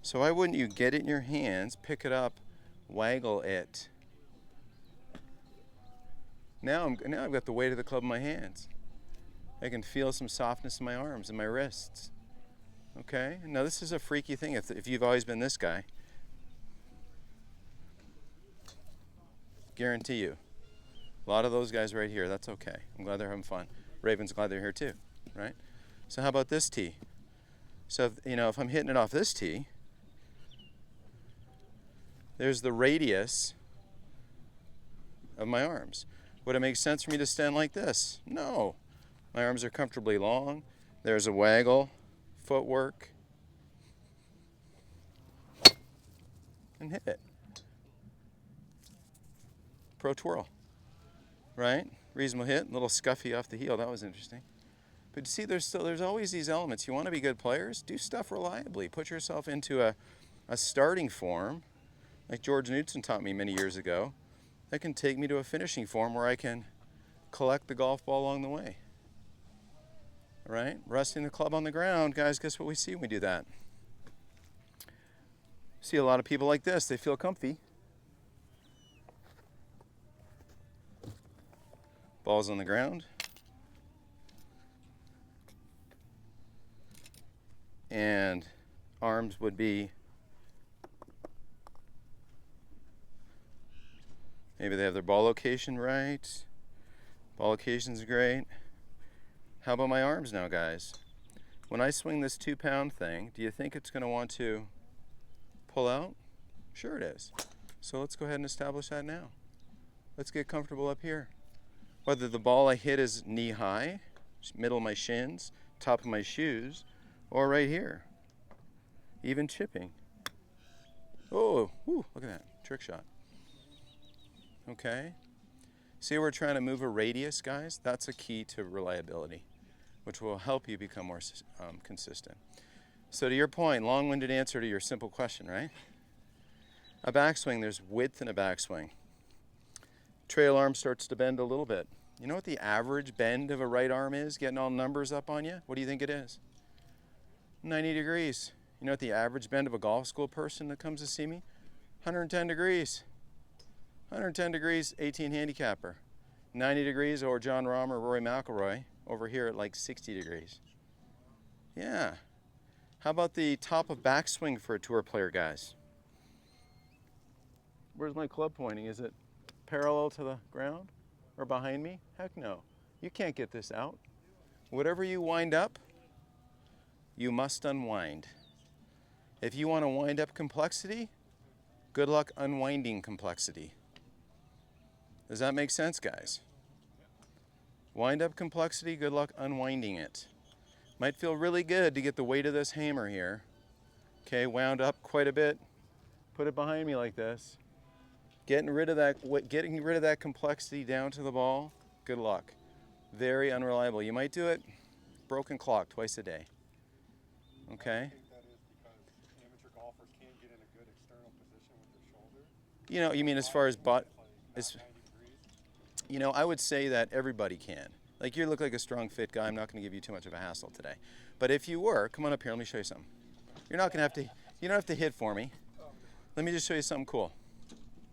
So why wouldn't you get it in your hands, pick it up, waggle it? Now I've got the weight of the club in my hands. I can feel some softness in my arms and my wrists. Okay? Now this is a freaky thing if you've always been this guy. Guarantee you. A lot of those guys right here, that's okay. I'm glad they're having fun. Raven's glad they're here too, right? So how about this tee? So, if I'm hitting it off this tee, there's the radius of my arms. Would it make sense for me to stand like this? No. My arms are comfortably long. There's a waggle, footwork, and hit it. Pro twirl, right? Reasonable hit, a little scuffy off the heel. That was interesting. But see, there's always these elements. You want to be good players? Do stuff reliably. Put yourself into a starting form, like George Knudson taught me many years ago, that can take me to a finishing form where I can collect the golf ball along the way. All right? Resting the club on the ground, guys, guess what we see when we do that? See a lot of people like this. They feel comfy. Ball's on the ground. And arms would be, maybe they have their ball location right. Ball location's great. How about my arms now, guys? When I swing this 2-pound thing, do you think it's going to want to pull out? Sure it is. So let's go ahead and establish that now. Let's get comfortable up here. Whether the ball I hit is knee high, middle of my shins, top of my shoes, or right here. Even chipping. Oh, whew, look at that. Trick shot. Okay. See, we're trying to move a radius, guys. That's a key to reliability, which will help you become more consistent. So to your point, long-winded answer to your simple question, right? A backswing, there's width in a backswing. Trail arm starts to bend a little bit. You know what the average bend of a right arm is, getting all numbers up on you? What do you think it is? 90 degrees. You know what the average bend of a golf school person that comes to see me? 110 degrees. 110 degrees, 18 handicapper. 90 degrees, or John Rahm or Rory McIlroy over here at like 60 degrees. Yeah. How about the top of backswing for a tour player, guys? Where's my club pointing? Is it parallel to the ground or behind me? Heck no. You can't get this out. Whatever you wind up, you must unwind. If you want to wind up complexity, good luck unwinding complexity. Does that make sense, guys? Wind up complexity, good luck unwinding it. Might feel really good to get the weight of this hammer here. Okay, wound up quite a bit. Put it behind me like this. Getting rid of that complexity down to the ball, good luck. Very unreliable. You might do it broken clock twice a day. Okay? I think that is because amateur golfers can't get in a good external position with their shoulder. You mean as far as I would say that everybody can. Like, you look like a strong, fit guy. I'm not going to give you too much of a hassle today. But if you were, come on up here. Let me show you something. You don't have to hit for me. Let me just show you something cool.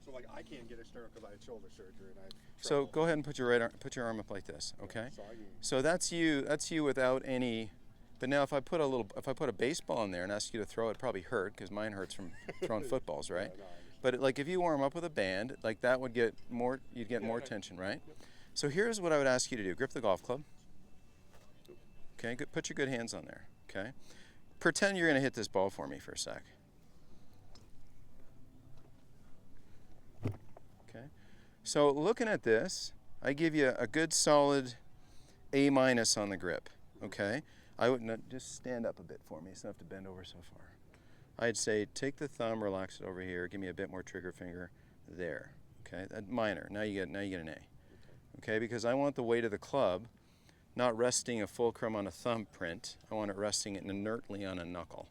So, like, I can't get external because I had shoulder surgery. So go ahead and put your arm up like this, okay? Yeah, so that's you without any. But now if I put a baseball in there and ask you to throw, it'd probably hurt because mine hurts from throwing footballs, right? Yeah, no, but like if you warm up with a band, like that would get more. You'd get more tension, right? Yep. So here's what I would ask you to do: grip the golf club. Okay, good. Put your good hands on there. Okay. Pretend you're gonna hit this ball for me for a sec. Okay. So looking at this, I give you a good solid A- on the grip. Okay. I would not just stand up a bit for me, so I don't have to bend over so far. I'd say take the thumb, relax it over here, give me a bit more trigger finger there. Okay, minor. Now you get an A. Okay, because I want the weight of the club not resting a fulcrum on a thumbprint. I want it resting inertly on a knuckle.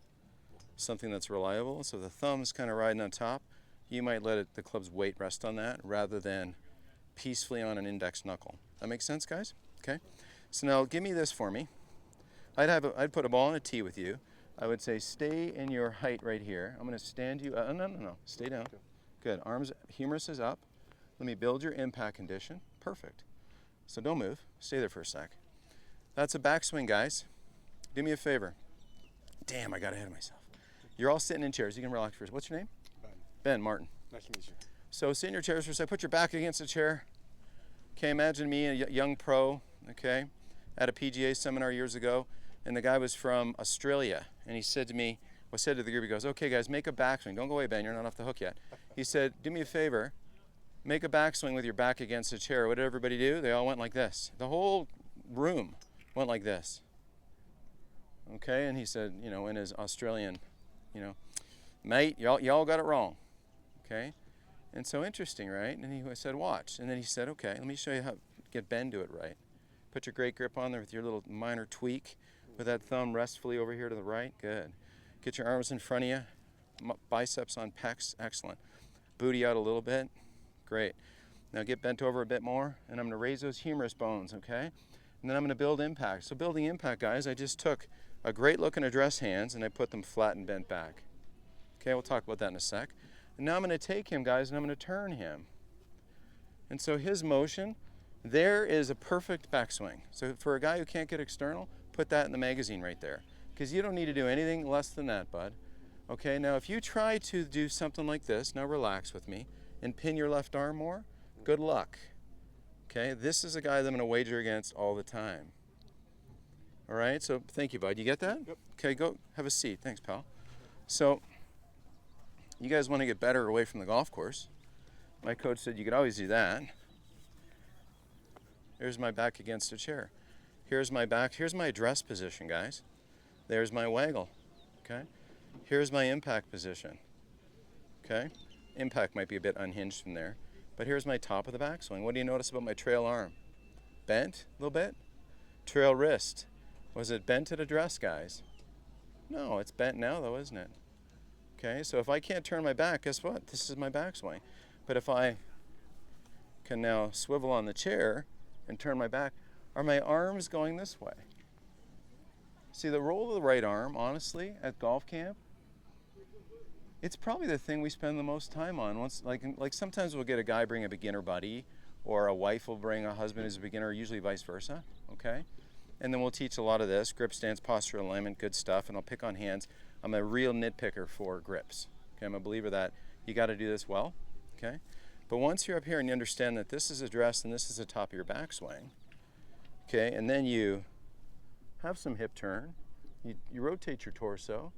Something that's reliable. So the thumb's kind of riding on top. You might let the club's weight rest on that rather than peacefully on an index knuckle. That makes sense, guys? Okay. So now give me this for me. I'd put a ball in a tee with you. I would say stay in your height right here. I'm going to stand you. No. Stay down. Good. Arms, humerus is up. Let me build your impact condition. Perfect. So don't move. Stay there for a sec. That's a backswing, guys. Do me a favor. Damn, I got ahead of myself. You're all sitting in chairs. You can relax first. What's your name? Ben. Ben Martin. Nice to meet you. So sit in your chairs for a sec. Put your back against the chair. Okay, imagine me, a young pro, okay, at a PGA seminar years ago, and the guy was from Australia, and he said to me, said to the group, he goes, okay guys, make a backswing. Don't go away, Ben, you're not off the hook yet. He said, do me a favor, make a backswing with your back against the chair. What did everybody do? They all went like this. The whole room went like this. Okay, and he said, in his Australian, mate, y'all got it wrong. Okay, and so interesting, right? And he said, watch. And then he said, okay, let me show you how to get Ben to it right. Put your great grip on there with your little minor tweak with that thumb restfully over here to the right. Good. Get your arms in front of you. Biceps on pecs. Excellent. Booty out a little bit. Great. Now get bent over a bit more, and I'm going to raise those humerus bones, okay? And then I'm going to build impact. So building impact, guys, I just took a great looking address hands and I put them flat and bent back. Okay, we'll talk about that in a sec. And now I'm going to take him, guys, and I'm going to turn him. And so his motion, there is a perfect backswing. So for a guy who can't get external, put that in the magazine right there. Because you don't need to do anything less than that, bud. Okay, now if you try to do something like this, now relax with me, and pin your left arm more, good luck. Okay, this is a guy that I'm going to wager against all the time. All right, so thank you, bud. You get that? Yep. Okay, go have a seat. Thanks, pal. So you guys want to get better away from the golf course. My coach said you could always do that. Here's my back against a chair. Here's my back. Here's my address position, guys. There's my waggle. Okay. Here's my impact position. Okay. Impact might be a bit unhinged from there. But here's my top of the backswing. What do you notice about my trail arm? Bent a little bit? Trail wrist. Was it bent at address, guys? No, it's bent now though, isn't it? Okay, so if I can't turn my back, guess what? This is my backswing. But if I can now swivel on the chair and turn my back, are my arms going this way? See, the roll of the right arm, honestly, at golf camp, it's probably the thing we spend the most time on. Once, like sometimes we'll get a guy bring a beginner buddy, or a wife will bring a husband who's a beginner, usually vice versa, okay? And then we'll teach a lot of this, grip stance, posture alignment, good stuff, and I'll pick on hands. I'm a real nitpicker for grips. Okay, I'm a believer that you got to do this well, okay? But once you're up here and you understand that this is addressed and this is the top of your backswing, okay, and then you have some hip turn, you rotate your torso,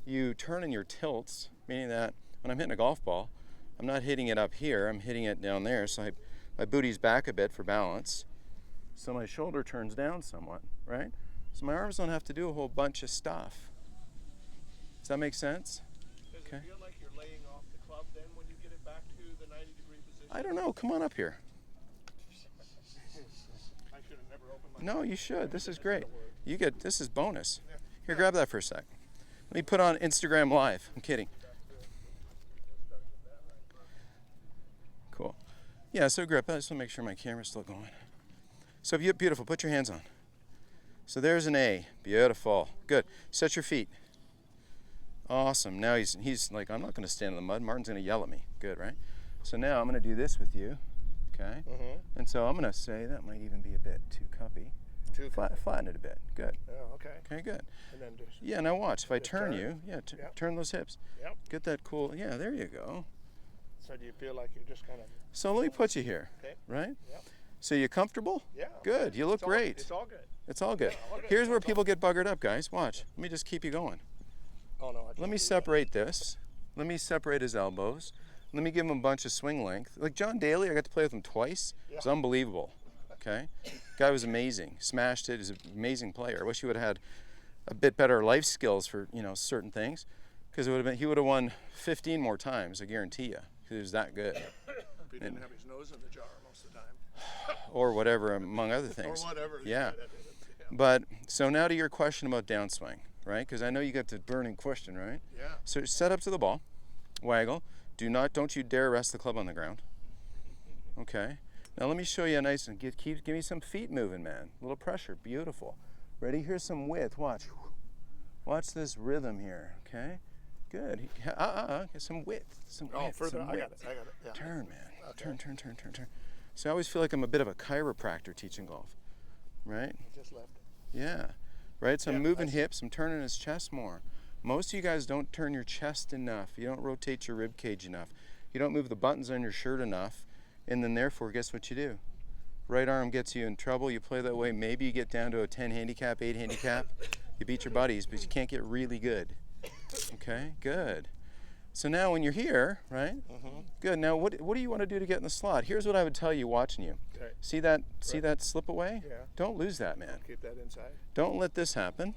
you turn in your tilts, meaning that when I'm hitting a golf ball, I'm not hitting it up here, I'm hitting it down there, so my booty's back a bit for balance, so my shoulder turns down somewhat, right? So my arms don't have to do a whole bunch of stuff. Does that make sense? Does it feel like you're laying off the club then when you get it back to the 90-degree position? I don't know. Come on up here. I should have never opened my No, you should. This is great. This is bonus. Here, grab that for a sec. Let me put on Instagram Live. I'm kidding. Cool. Yeah, so grip. I just want to make sure my camera's still going. So beautiful. Put your hands on. So there's an A. Beautiful. Good. Set your feet. Awesome. Now he's like, I'm not going to stand in the mud. Martin's going to yell at me. Good, right? So now I'm going to do this with you. Okay? And so I'm going to say that might even be a bit too cuppy. Flatten it a bit. Good. Oh, okay. Okay, good. And then just Yeah, now watch. If I just turn turn? you, Yep. turn those hips. Yep. Get that cool. Yeah, there you go. So do you feel like you're just kind of So let me put you here. Okay. Right? Yep. So you comfortable? Yeah. Good. You look great. It's all good. It's all good. Yeah, all good. Here's where people get buggered up, guys. Watch. Let me just keep you going. Oh no. I Let can't me do separate this. Let me separate his elbows. Let me give him a bunch of swing length. Like John Daly, I got to play with him twice. It was unbelievable. Okay? Guy was amazing. Smashed it. He's an amazing player. I wish he would have had a bit better life skills for, certain things. Because he would have won 15 more times, I guarantee you. Because he was that good. If he didn't have his nose in the jar most of the time. Or whatever, among other things. Or whatever. Yeah. That is it. But so now to your question about downswing, right? Because I know you got the burning question, right? Yeah. So set up to the ball, waggle. Don't you dare rest the club on the ground. Okay. Now let me show you a nice and give me some feet moving, man. A little pressure, beautiful. Ready? Here's some width. Watch this rhythm here. Okay. Good. Get some width. Some Oh, width. further. Some I got width. it. I got it. Yeah. Turn, man. Okay. Turn. So I always feel like I'm a bit of a chiropractor teaching golf, right? I just left it. Yeah, right. So I'm Yeah, moving I see. hips. I'm turning his chest more. Most of you guys don't turn your chest enough. You don't rotate your rib cage enough. You don't move the buttons on your shirt enough, and then therefore, guess what you do? Right arm gets you in trouble. You play that way. Maybe you get down to a 10 handicap, 8 handicap. You beat your buddies, but you can't get really good. Okay, good. So now when you're here, right? Good. Now what do you want to do to get in the slot? Here's what I would tell you watching you. Okay. See that slip away? Yeah. Don't lose that, man. Keep that inside. Don't let this happen.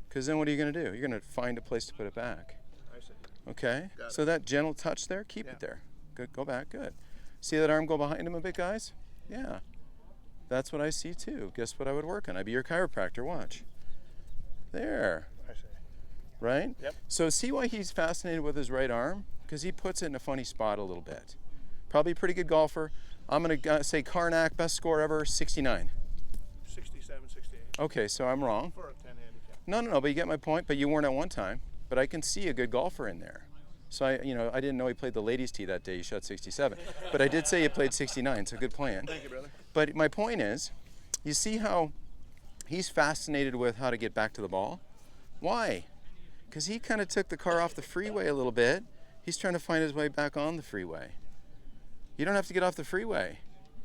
Because then what are you going to do? You're going to find a place to put it back. I see. Okay? Got So it. that gentle touch there, keep Yeah. it there. Good. Go back. Good. See that arm go behind him a bit, guys? Yeah. That's what I see too. Guess what I would work on? I'd be your chiropractor. Watch. There. I see. Right? Yep. So see why he's fascinated with his right arm? Because he puts it in a funny spot a little bit. Probably a pretty good golfer. I'm going to say Karnak, best score ever, 69. 67, 68. Okay, so I'm wrong. For a 10 handicap. No, but you get my point. But you weren't at one time. But I can see a good golfer in there. So I didn't know he played the ladies' tee that day. He shot 67. But I did say he played 69, so good playing. Thank you, brother. But my point is, you see how he's fascinated with how to get back to the ball? Why? Because he kind of took the car off the freeway a little bit. He's trying to find his way back on the freeway. You don't have to get off the freeway.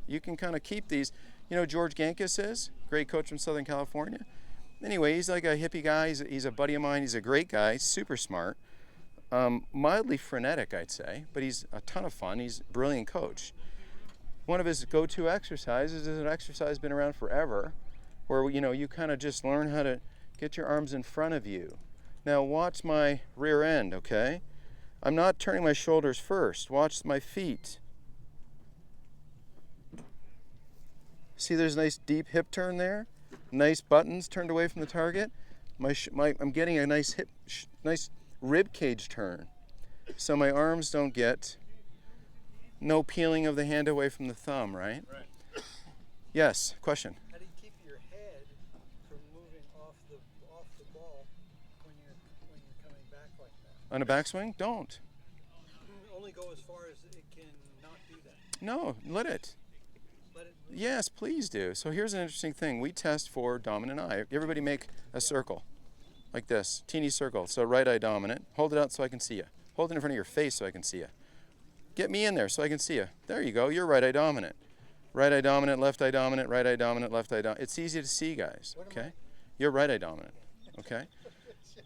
You can kind of keep these. You know, George Gankis is great coach from Southern California. Anyway, he's like a hippie guy. He's a buddy of mine. He's a great guy, super smart, mildly frenetic, I'd say, but he's a ton of fun. He's a brilliant coach. One of his go-to exercises is an exercise been around forever, where you kind of just learn how to get your arms in front of you. Now watch my rear end, okay? I'm not turning my shoulders first. Watch my feet. See, there's a nice deep hip turn there. Nice buttons turned away from the target. I'm getting a nice nice rib cage turn, so my arms don't get no peeling of the hand away from the thumb, right? Right. Yes. Question. How do you keep your head from moving off the ball when you're coming back like that? On a backswing, don't. Only go as far as it can not do that. No, let it. Let it move. Yes, please do. So here's an interesting thing. We test for dominant eye. Everybody make a circle like this, teeny circle. So right eye dominant. Hold it out so I can see you. Hold it in front of your face so I can see you. Get me in there so I can see you. There you go. You're right eye dominant. Right eye dominant, left eye dominant, right eye dominant, left eye dominant. It's easy to see, guys. Okay? You're right eye dominant. Okay?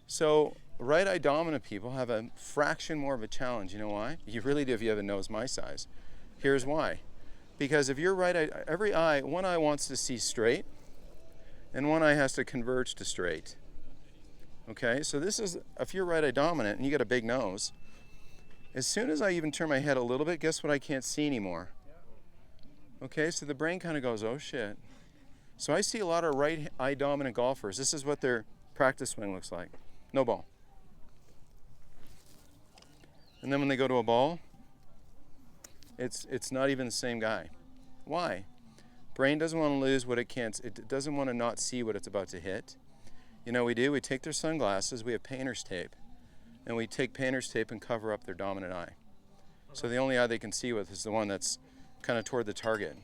So right eye dominant people have a fraction more of a challenge. You know why? You really do if you have a nose my size. Here's why. Because if you're right eye, one eye wants to see straight, and one eye has to converge to straight. Okay? So this is, if you're right eye dominant and you got a big nose, as soon as I even turn my head a little bit, guess what I can't see anymore? Okay, so the brain kind of goes, oh shit. So I see a lot of right eye dominant golfers. This is what their practice swing looks like. No ball. And then when they go to a ball, it's not even the same guy. Why? Brain doesn't want to lose what it can't. It doesn't want to not see what it's about to hit. You know what we do? We take their sunglasses, we have painter's tape, and we take painter's tape and cover up their dominant eye. So the only eye they can see with is the one that's kind of toward the target.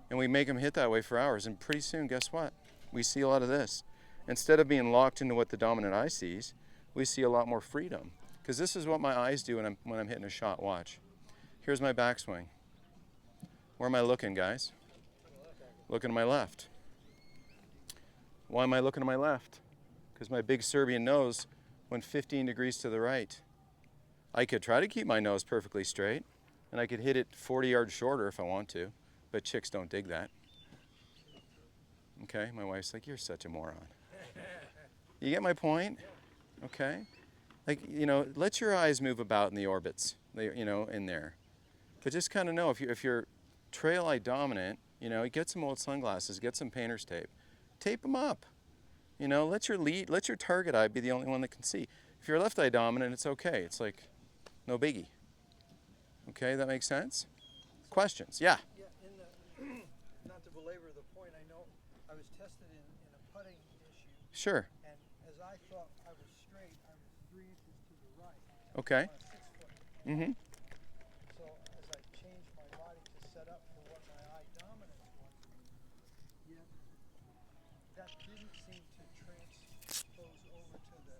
And we make them hit that way for hours, and pretty soon, guess what? We see a lot of this. Instead of being locked into what the dominant eye sees, we see a lot more freedom. Because this is what my eyes do when I'm hitting a shot. Watch. Here's my backswing. Where am I looking, guys? Looking to my left. Why am I looking to my left? Because my big Serbian nose went 15 degrees to the right. I could try to keep my nose perfectly straight, and I could hit it 40 yards shorter if I want to, but chicks don't dig that. Okay, my wife's like, you're such a moron. You get my point? Okay? Like, let your eyes move about in the orbits, in there. But just kind of know if you're trail eye dominant, get some old sunglasses, get some painter's tape, tape them up. You know, let your target eye be the only one that can see. If you're left eye dominant, it's okay. It's like no biggie. Okay, that makes sense? Questions? Yeah. Yeah, in the, not to belabor the point, I know I was tested in a putting issue, Sure. and as I thought I was straight, I was 3 inches to the right. Okay. On a 6 foot. Mm-hmm. So as I changed my body to set up for what my eye dominance was, yeah, that didn't seem to transpose over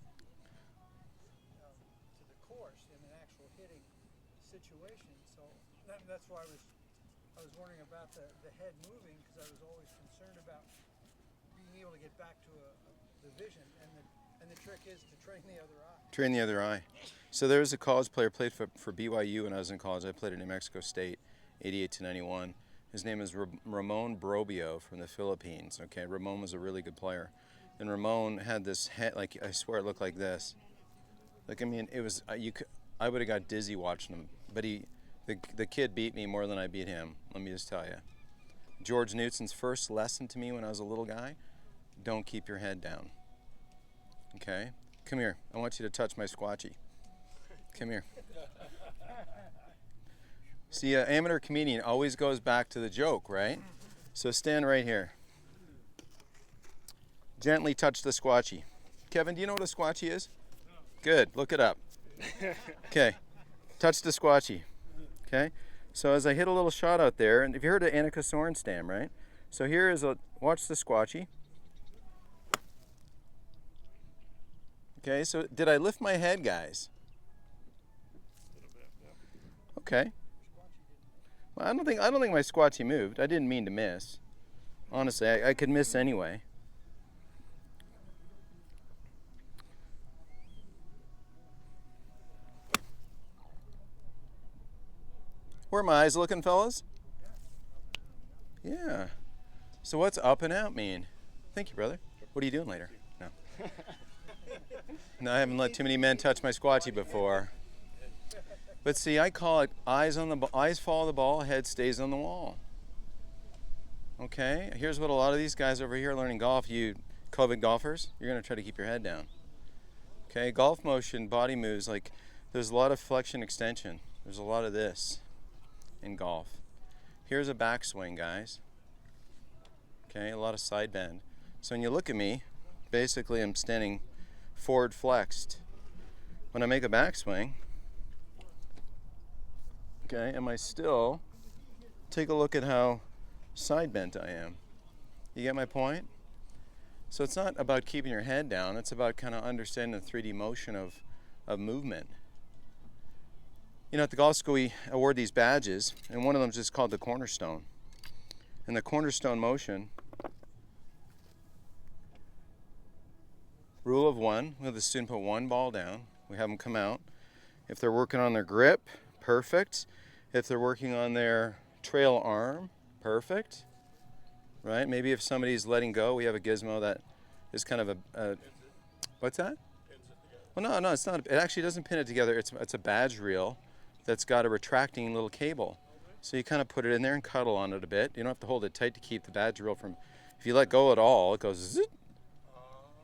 to the course in an actual hitting situation. So that's why I was wondering about the head moving, because I was always concerned about being able to get back to the vision, and the trick is to train the other eye. Train the other eye. So there was a college player, played for BYU when I was in college. I played at New Mexico State, 88 to 91. His name is Ramon Brobio from the Philippines. Okay, Ramon was a really good player. And Ramon had this head, like, I swear it looked like this. Like, I mean, it was, I would have got dizzy watching him. But the kid beat me more than I beat him, let me just tell you. George Newton's first lesson to me when I was a little guy, don't keep your head down. Okay? Come here. I want you to touch my Squatchy. Come here. See, an amateur comedian always goes back to the joke, right? So stand right here. Gently touch the Squatchy. Kevin, do you know what a Squatchy is? Good. Look it up. Okay. Touch the Squatchy. Okay? So as I hit a little shot out there, and if you heard of Annika Sorenstam, right? So here is watch the Squatchy. Okay, so did I lift my head, guys? Okay. Well, I don't think my Squatchy moved. I didn't mean to miss. Honestly, I could miss anyway. Where are my eyes looking, fellas? Yeah. So what's up and out mean? Thank you, brother. What are you doing later? No. No, I haven't let too many men touch my Squatchy before. But see, I call it eyes follow the ball, head stays on the wall. Okay, here's what a lot of these guys over here learning golf, you COVID golfers, you're going to try to keep your head down. Okay, golf motion, body moves, like there's a lot of flexion extension. There's a lot of this in golf. Here's a backswing, guys. Okay, a lot of side bend. So when you look at me, basically I'm standing forward flexed. When I make a backswing, okay, am I still, take a look at how side bent I am. You get my point? So it's not about keeping your head down, it's about kind of understanding the 3D motion of movement. You know, at the golf school we award these badges, and one of them is just called the cornerstone. And the cornerstone motion, rule of one, we have the student put one ball down, we have them come out. If they're working on their grip, perfect. If they're working on their trail arm, perfect. Right? Maybe if somebody's letting go, we have a gizmo that is kind of a what's that? Well, no, it's not. It actually doesn't pin it together. It's a badge reel that's got a retracting little cable. So you kind of put it in there and cuddle on it a bit. You don't have to hold it tight to keep the badge reel from, if you let go at all, it goes zit.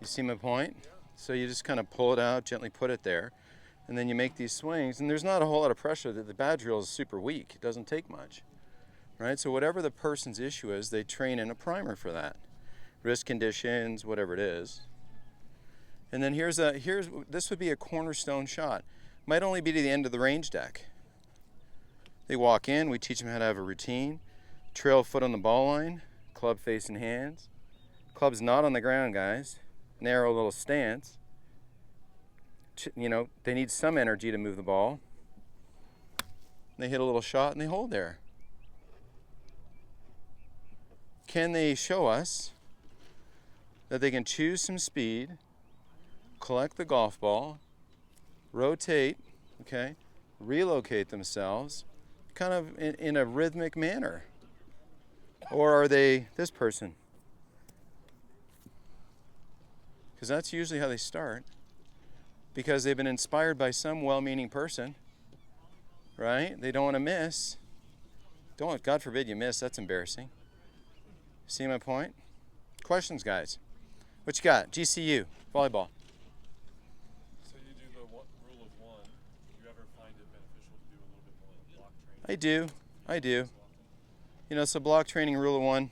You see my point? So you just kind of pull it out, gently put it there, and then you make these swings, and there's not a whole lot of pressure. The badge reel is super weak. It doesn't take much. Right? So whatever the person's issue is, they train in a primer for that. Wrist conditions, whatever it is. And then this would be a cornerstone shot. Might only be to the end of the range deck. They walk in, we teach them how to have a routine. Trail foot on the ball line, club facing hands. Club's not on the ground, guys. Narrow little stance. You know, they need some energy to move the ball. They hit a little shot and they hold there. Can they show us that they can choose some speed, collect the golf ball, rotate, okay, relocate themselves, kind of in a rhythmic manner? Or are they this person? Because that's usually how they start. Because they've been inspired by some well-meaning person, right? They don't want to miss. God forbid you miss, that's embarrassing. See my point? Questions, guys? What you got? GCU, volleyball. So you do the rule of one. Do you ever find it beneficial to do a little bit more block training? I do. You know, so block training, rule of one.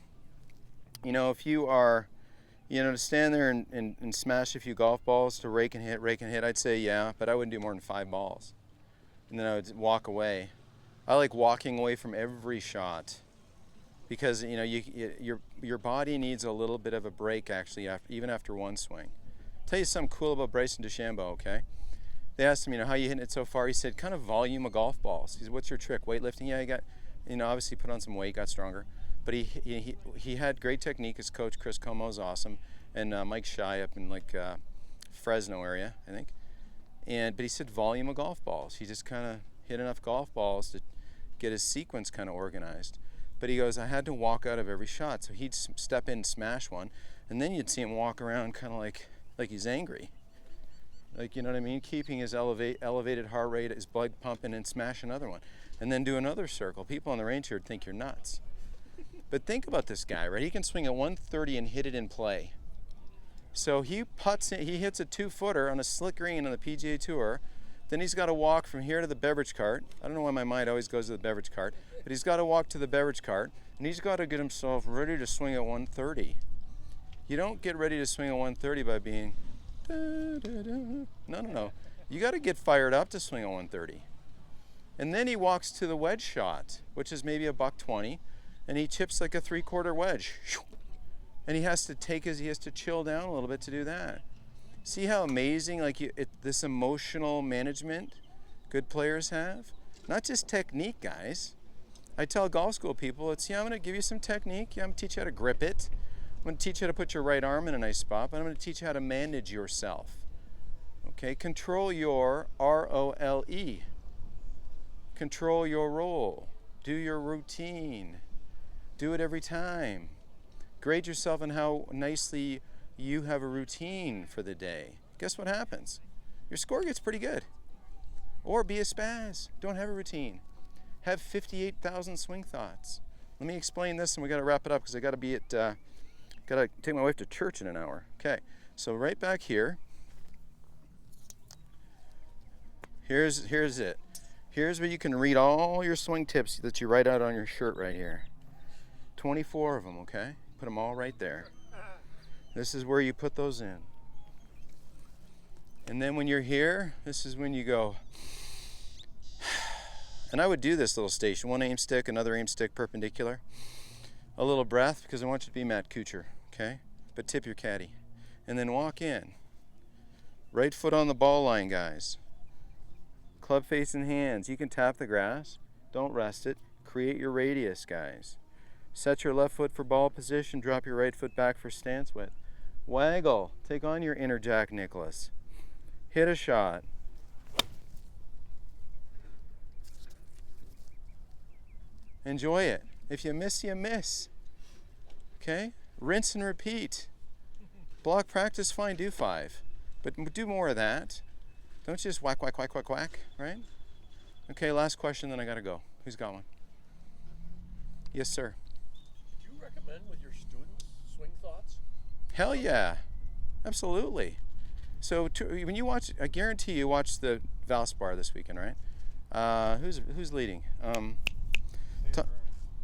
You know, if you are, you know, to stand there and smash a few golf balls to rake and hit, I'd say yeah, but I wouldn't do more than 5 balls. And then I would walk away. I like walking away from every shot because, you know, your body needs a little bit of a break actually, even after one swing. I'll tell you something cool about Bryson DeChambeau, okay? They asked him, you know, how you hitting it so far? He said, kind of volume of golf balls. He said, what's your trick? Weightlifting? Yeah, he got, you know, obviously put on some weight, got stronger. But he had great technique. His coach, Chris Como, is awesome. And Mike Shy up in like Fresno area, I think. But he said volume of golf balls. He just kind of hit enough golf balls to get his sequence kind of organized. But he goes, I had to walk out of every shot. So he'd step in and smash one. And then you'd see him walk around kind of like he's angry. Like, you know what I mean? Keeping his elevated heart rate, his blood pumping, and smash another one. And then do another circle. People on the range here would think you're nuts. But think about this guy, right? He can swing at 130 and hit it in play. So he hits a 2-footer on a slick green on the PGA Tour. Then he's got to walk from here to the beverage cart. I don't know why my mind always goes to the beverage cart, but he's got to walk to the beverage cart, and he's got to get himself ready to swing at 130. You don't get ready to swing at 130 by being, no. You got to get fired up to swing at 130. And then he walks to the wedge shot, which is maybe $120, and he chips like a 3/4 wedge. And he has to chill down a little bit to do that. See how amazing this emotional management good players have? Not just technique, guys. I tell golf school people, I'm going to give you some technique. Yeah, I'm going to teach you how to grip it. I'm going to teach you how to put your right arm in a nice spot, but I'm going to teach you how to manage yourself. Okay, control your ROLE. Control your role. Do your routine. Do it every time. Grade yourself on how nicely you have a routine for the day. Guess what happens? Your score gets pretty good. Or be a spaz. Don't have a routine. Have 58,000 swing thoughts. Let me explain this, and we got to wrap it up because I got to be at. Got to take my wife to church in an hour. Okay. So right back here. Here's it. Here's where you can read all your swing tips that you write out on your shirt right here. 24 of them. Okay. Put them all right there. This is where you put those in. And then when you're here, this is when you go. And I would do this little station. One aim stick, another aim stick perpendicular. A little breath because I want you to be Matt Kuchar, okay? But tip your caddy. And then walk in. Right foot on the ball line, guys. Club face in hands. You can tap the grass. Don't rest it. Create your radius, guys. Set your left foot for ball position. Drop your right foot back for stance width. Waggle. Take on your inner Jack Nicklaus. Hit a shot. Enjoy it. If you miss, you miss. Okay? Rinse and repeat. Block practice, fine, do 5. But do more of that. Don't just whack, right? Okay, last question, then I gotta go. Who's got one? Yes, sir. Do you recommend with your students swing thoughts? Hell yeah. Absolutely. So when you watch, I guarantee you watch the Valspar this weekend, right? Who's leading?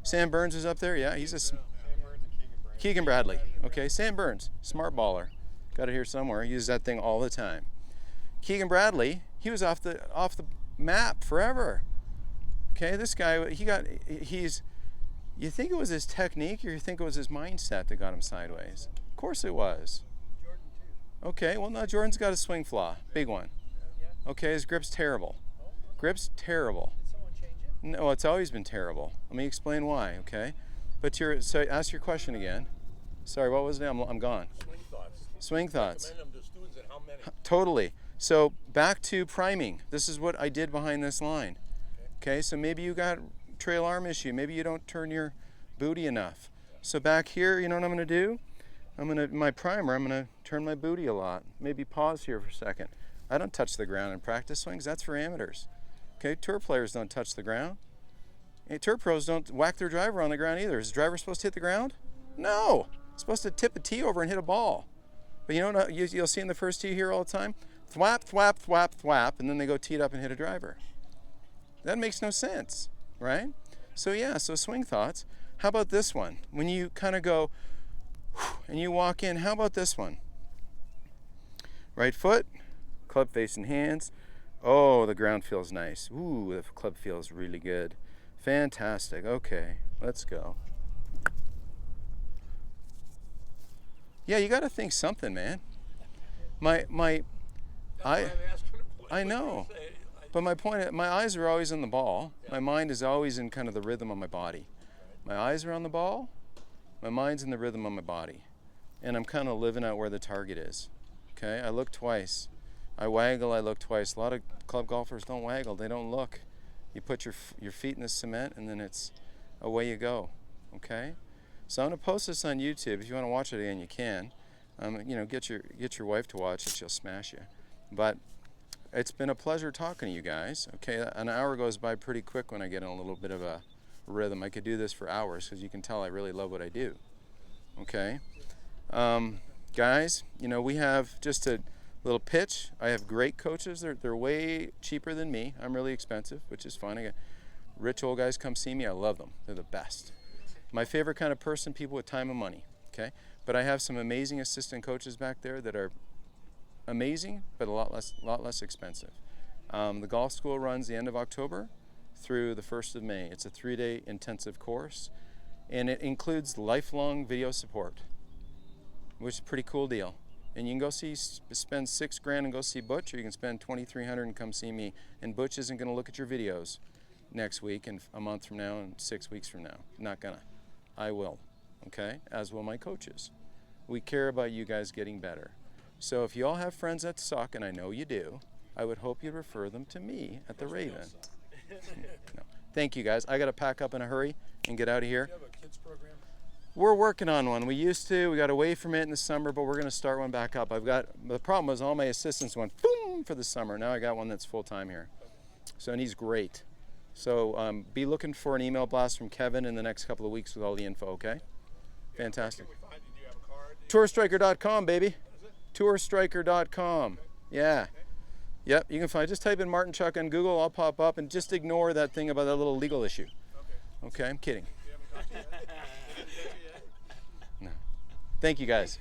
Sam Burns is up there. Yeah, he's a Sam Burns and Keegan Bradley. Okay, Sam Burns, smart baller. Got it here somewhere. He uses that thing all the time. Keegan Bradley, he was off the map forever. Okay, this guy, you think it was his technique or you think it was his mindset that got him sideways? Of course it was. Jordan too. Okay, well, no, Jordan's got a swing flaw, big one. Yeah. Okay, his grip's terrible. Grip's terrible. Did someone change it? No, it's always been terrible. Let me explain why, okay? But so ask your question again. Sorry, what was it? I'm gone. Swing thoughts. Swing thoughts. Recommend them to students and how many? Totally. So back to priming. This is what I did behind this line. Okay, so maybe you got trail arm issue. Maybe you don't turn your booty enough. So back here, you know what I'm going to do? My primer, I'm going to turn my booty a lot. Maybe pause here for a second. I don't touch the ground in practice swings. That's for amateurs. Okay, tour players don't touch the ground. Tour pros don't whack their driver on the ground either. Is the driver supposed to hit the ground? No. It's supposed to tip a tee over and hit a ball. But you know what you'll see in the first tee here all the time? Thwap, thwap, thwap, thwap, and then they go tee it up and hit a driver. That makes no sense, right? So yeah, so swing thoughts. How about this one? When you kind of go and you walk in, how about this one? Right foot, club facing hands. Oh, the ground feels nice. Ooh, the club feels really good. Fantastic. Okay, let's go. Yeah, you got to think something, man. I know. But my point, my eyes are always on the ball. My mind is always in kind of the rhythm of my body. My eyes are on the ball. My mind's in the rhythm of my body. And I'm kind of living out where the target is. Okay, I look twice. I waggle, I look twice. A lot of club golfers don't waggle, they don't look. You put your feet in the cement and then it's away you go. Okay? So I'm gonna post this on YouTube. If you want to watch it again, you can. You know, get your wife to watch it, she'll smash you. But it's been a pleasure talking to you guys. Okay, an hour goes by pretty quick when I get in a little bit of a rhythm. I could do this for hours because you can tell I really love what I do. Okay, guys, you know, we have just a little pitch. I have great coaches. They're way cheaper than me. I'm really expensive, which is fun. I got rich old guys come see me. I love them. They're the best. My favorite kind of person, people with time and money. Okay, but I have some amazing assistant coaches back there that are amazing, but a lot less expensive. The golf school runs the end of October through the 1st of May. It's a 3-day intensive course, and it includes lifelong video support, which is a pretty cool deal. And you can go spend $6,000 and go see Butch, or you can spend $2,300 and come see me. And Butch isn't going to look at your videos next week and a month from now and 6 weeks from now. Not gonna. I will. Okay? As will my coaches. We care about you guys getting better. So if you all have friends that suck, and I know you do, I would hope you refer them to me at the Raven. No. Thank you guys. I got to pack up in a hurry and get out of here. Do you have a kids program? We're working on one. We used to. We got away from it in the summer, but we're going to start one back up. The problem was all my assistants went boom for the summer. Now I got one that's full time here. So, and he's great. So be looking for an email blast from Kevin in the next couple of weeks with all the info, okay? Fantastic. Can we find you? Do you have a card? Tourstriker.com, baby. Tourstriker.com. Yeah. Yep, you can find, just type in Martin Chuck on Google, I'll pop up, and just ignore that thing about that little legal issue. Okay, I'm kidding. You haven't got to yet? No. Thank you guys.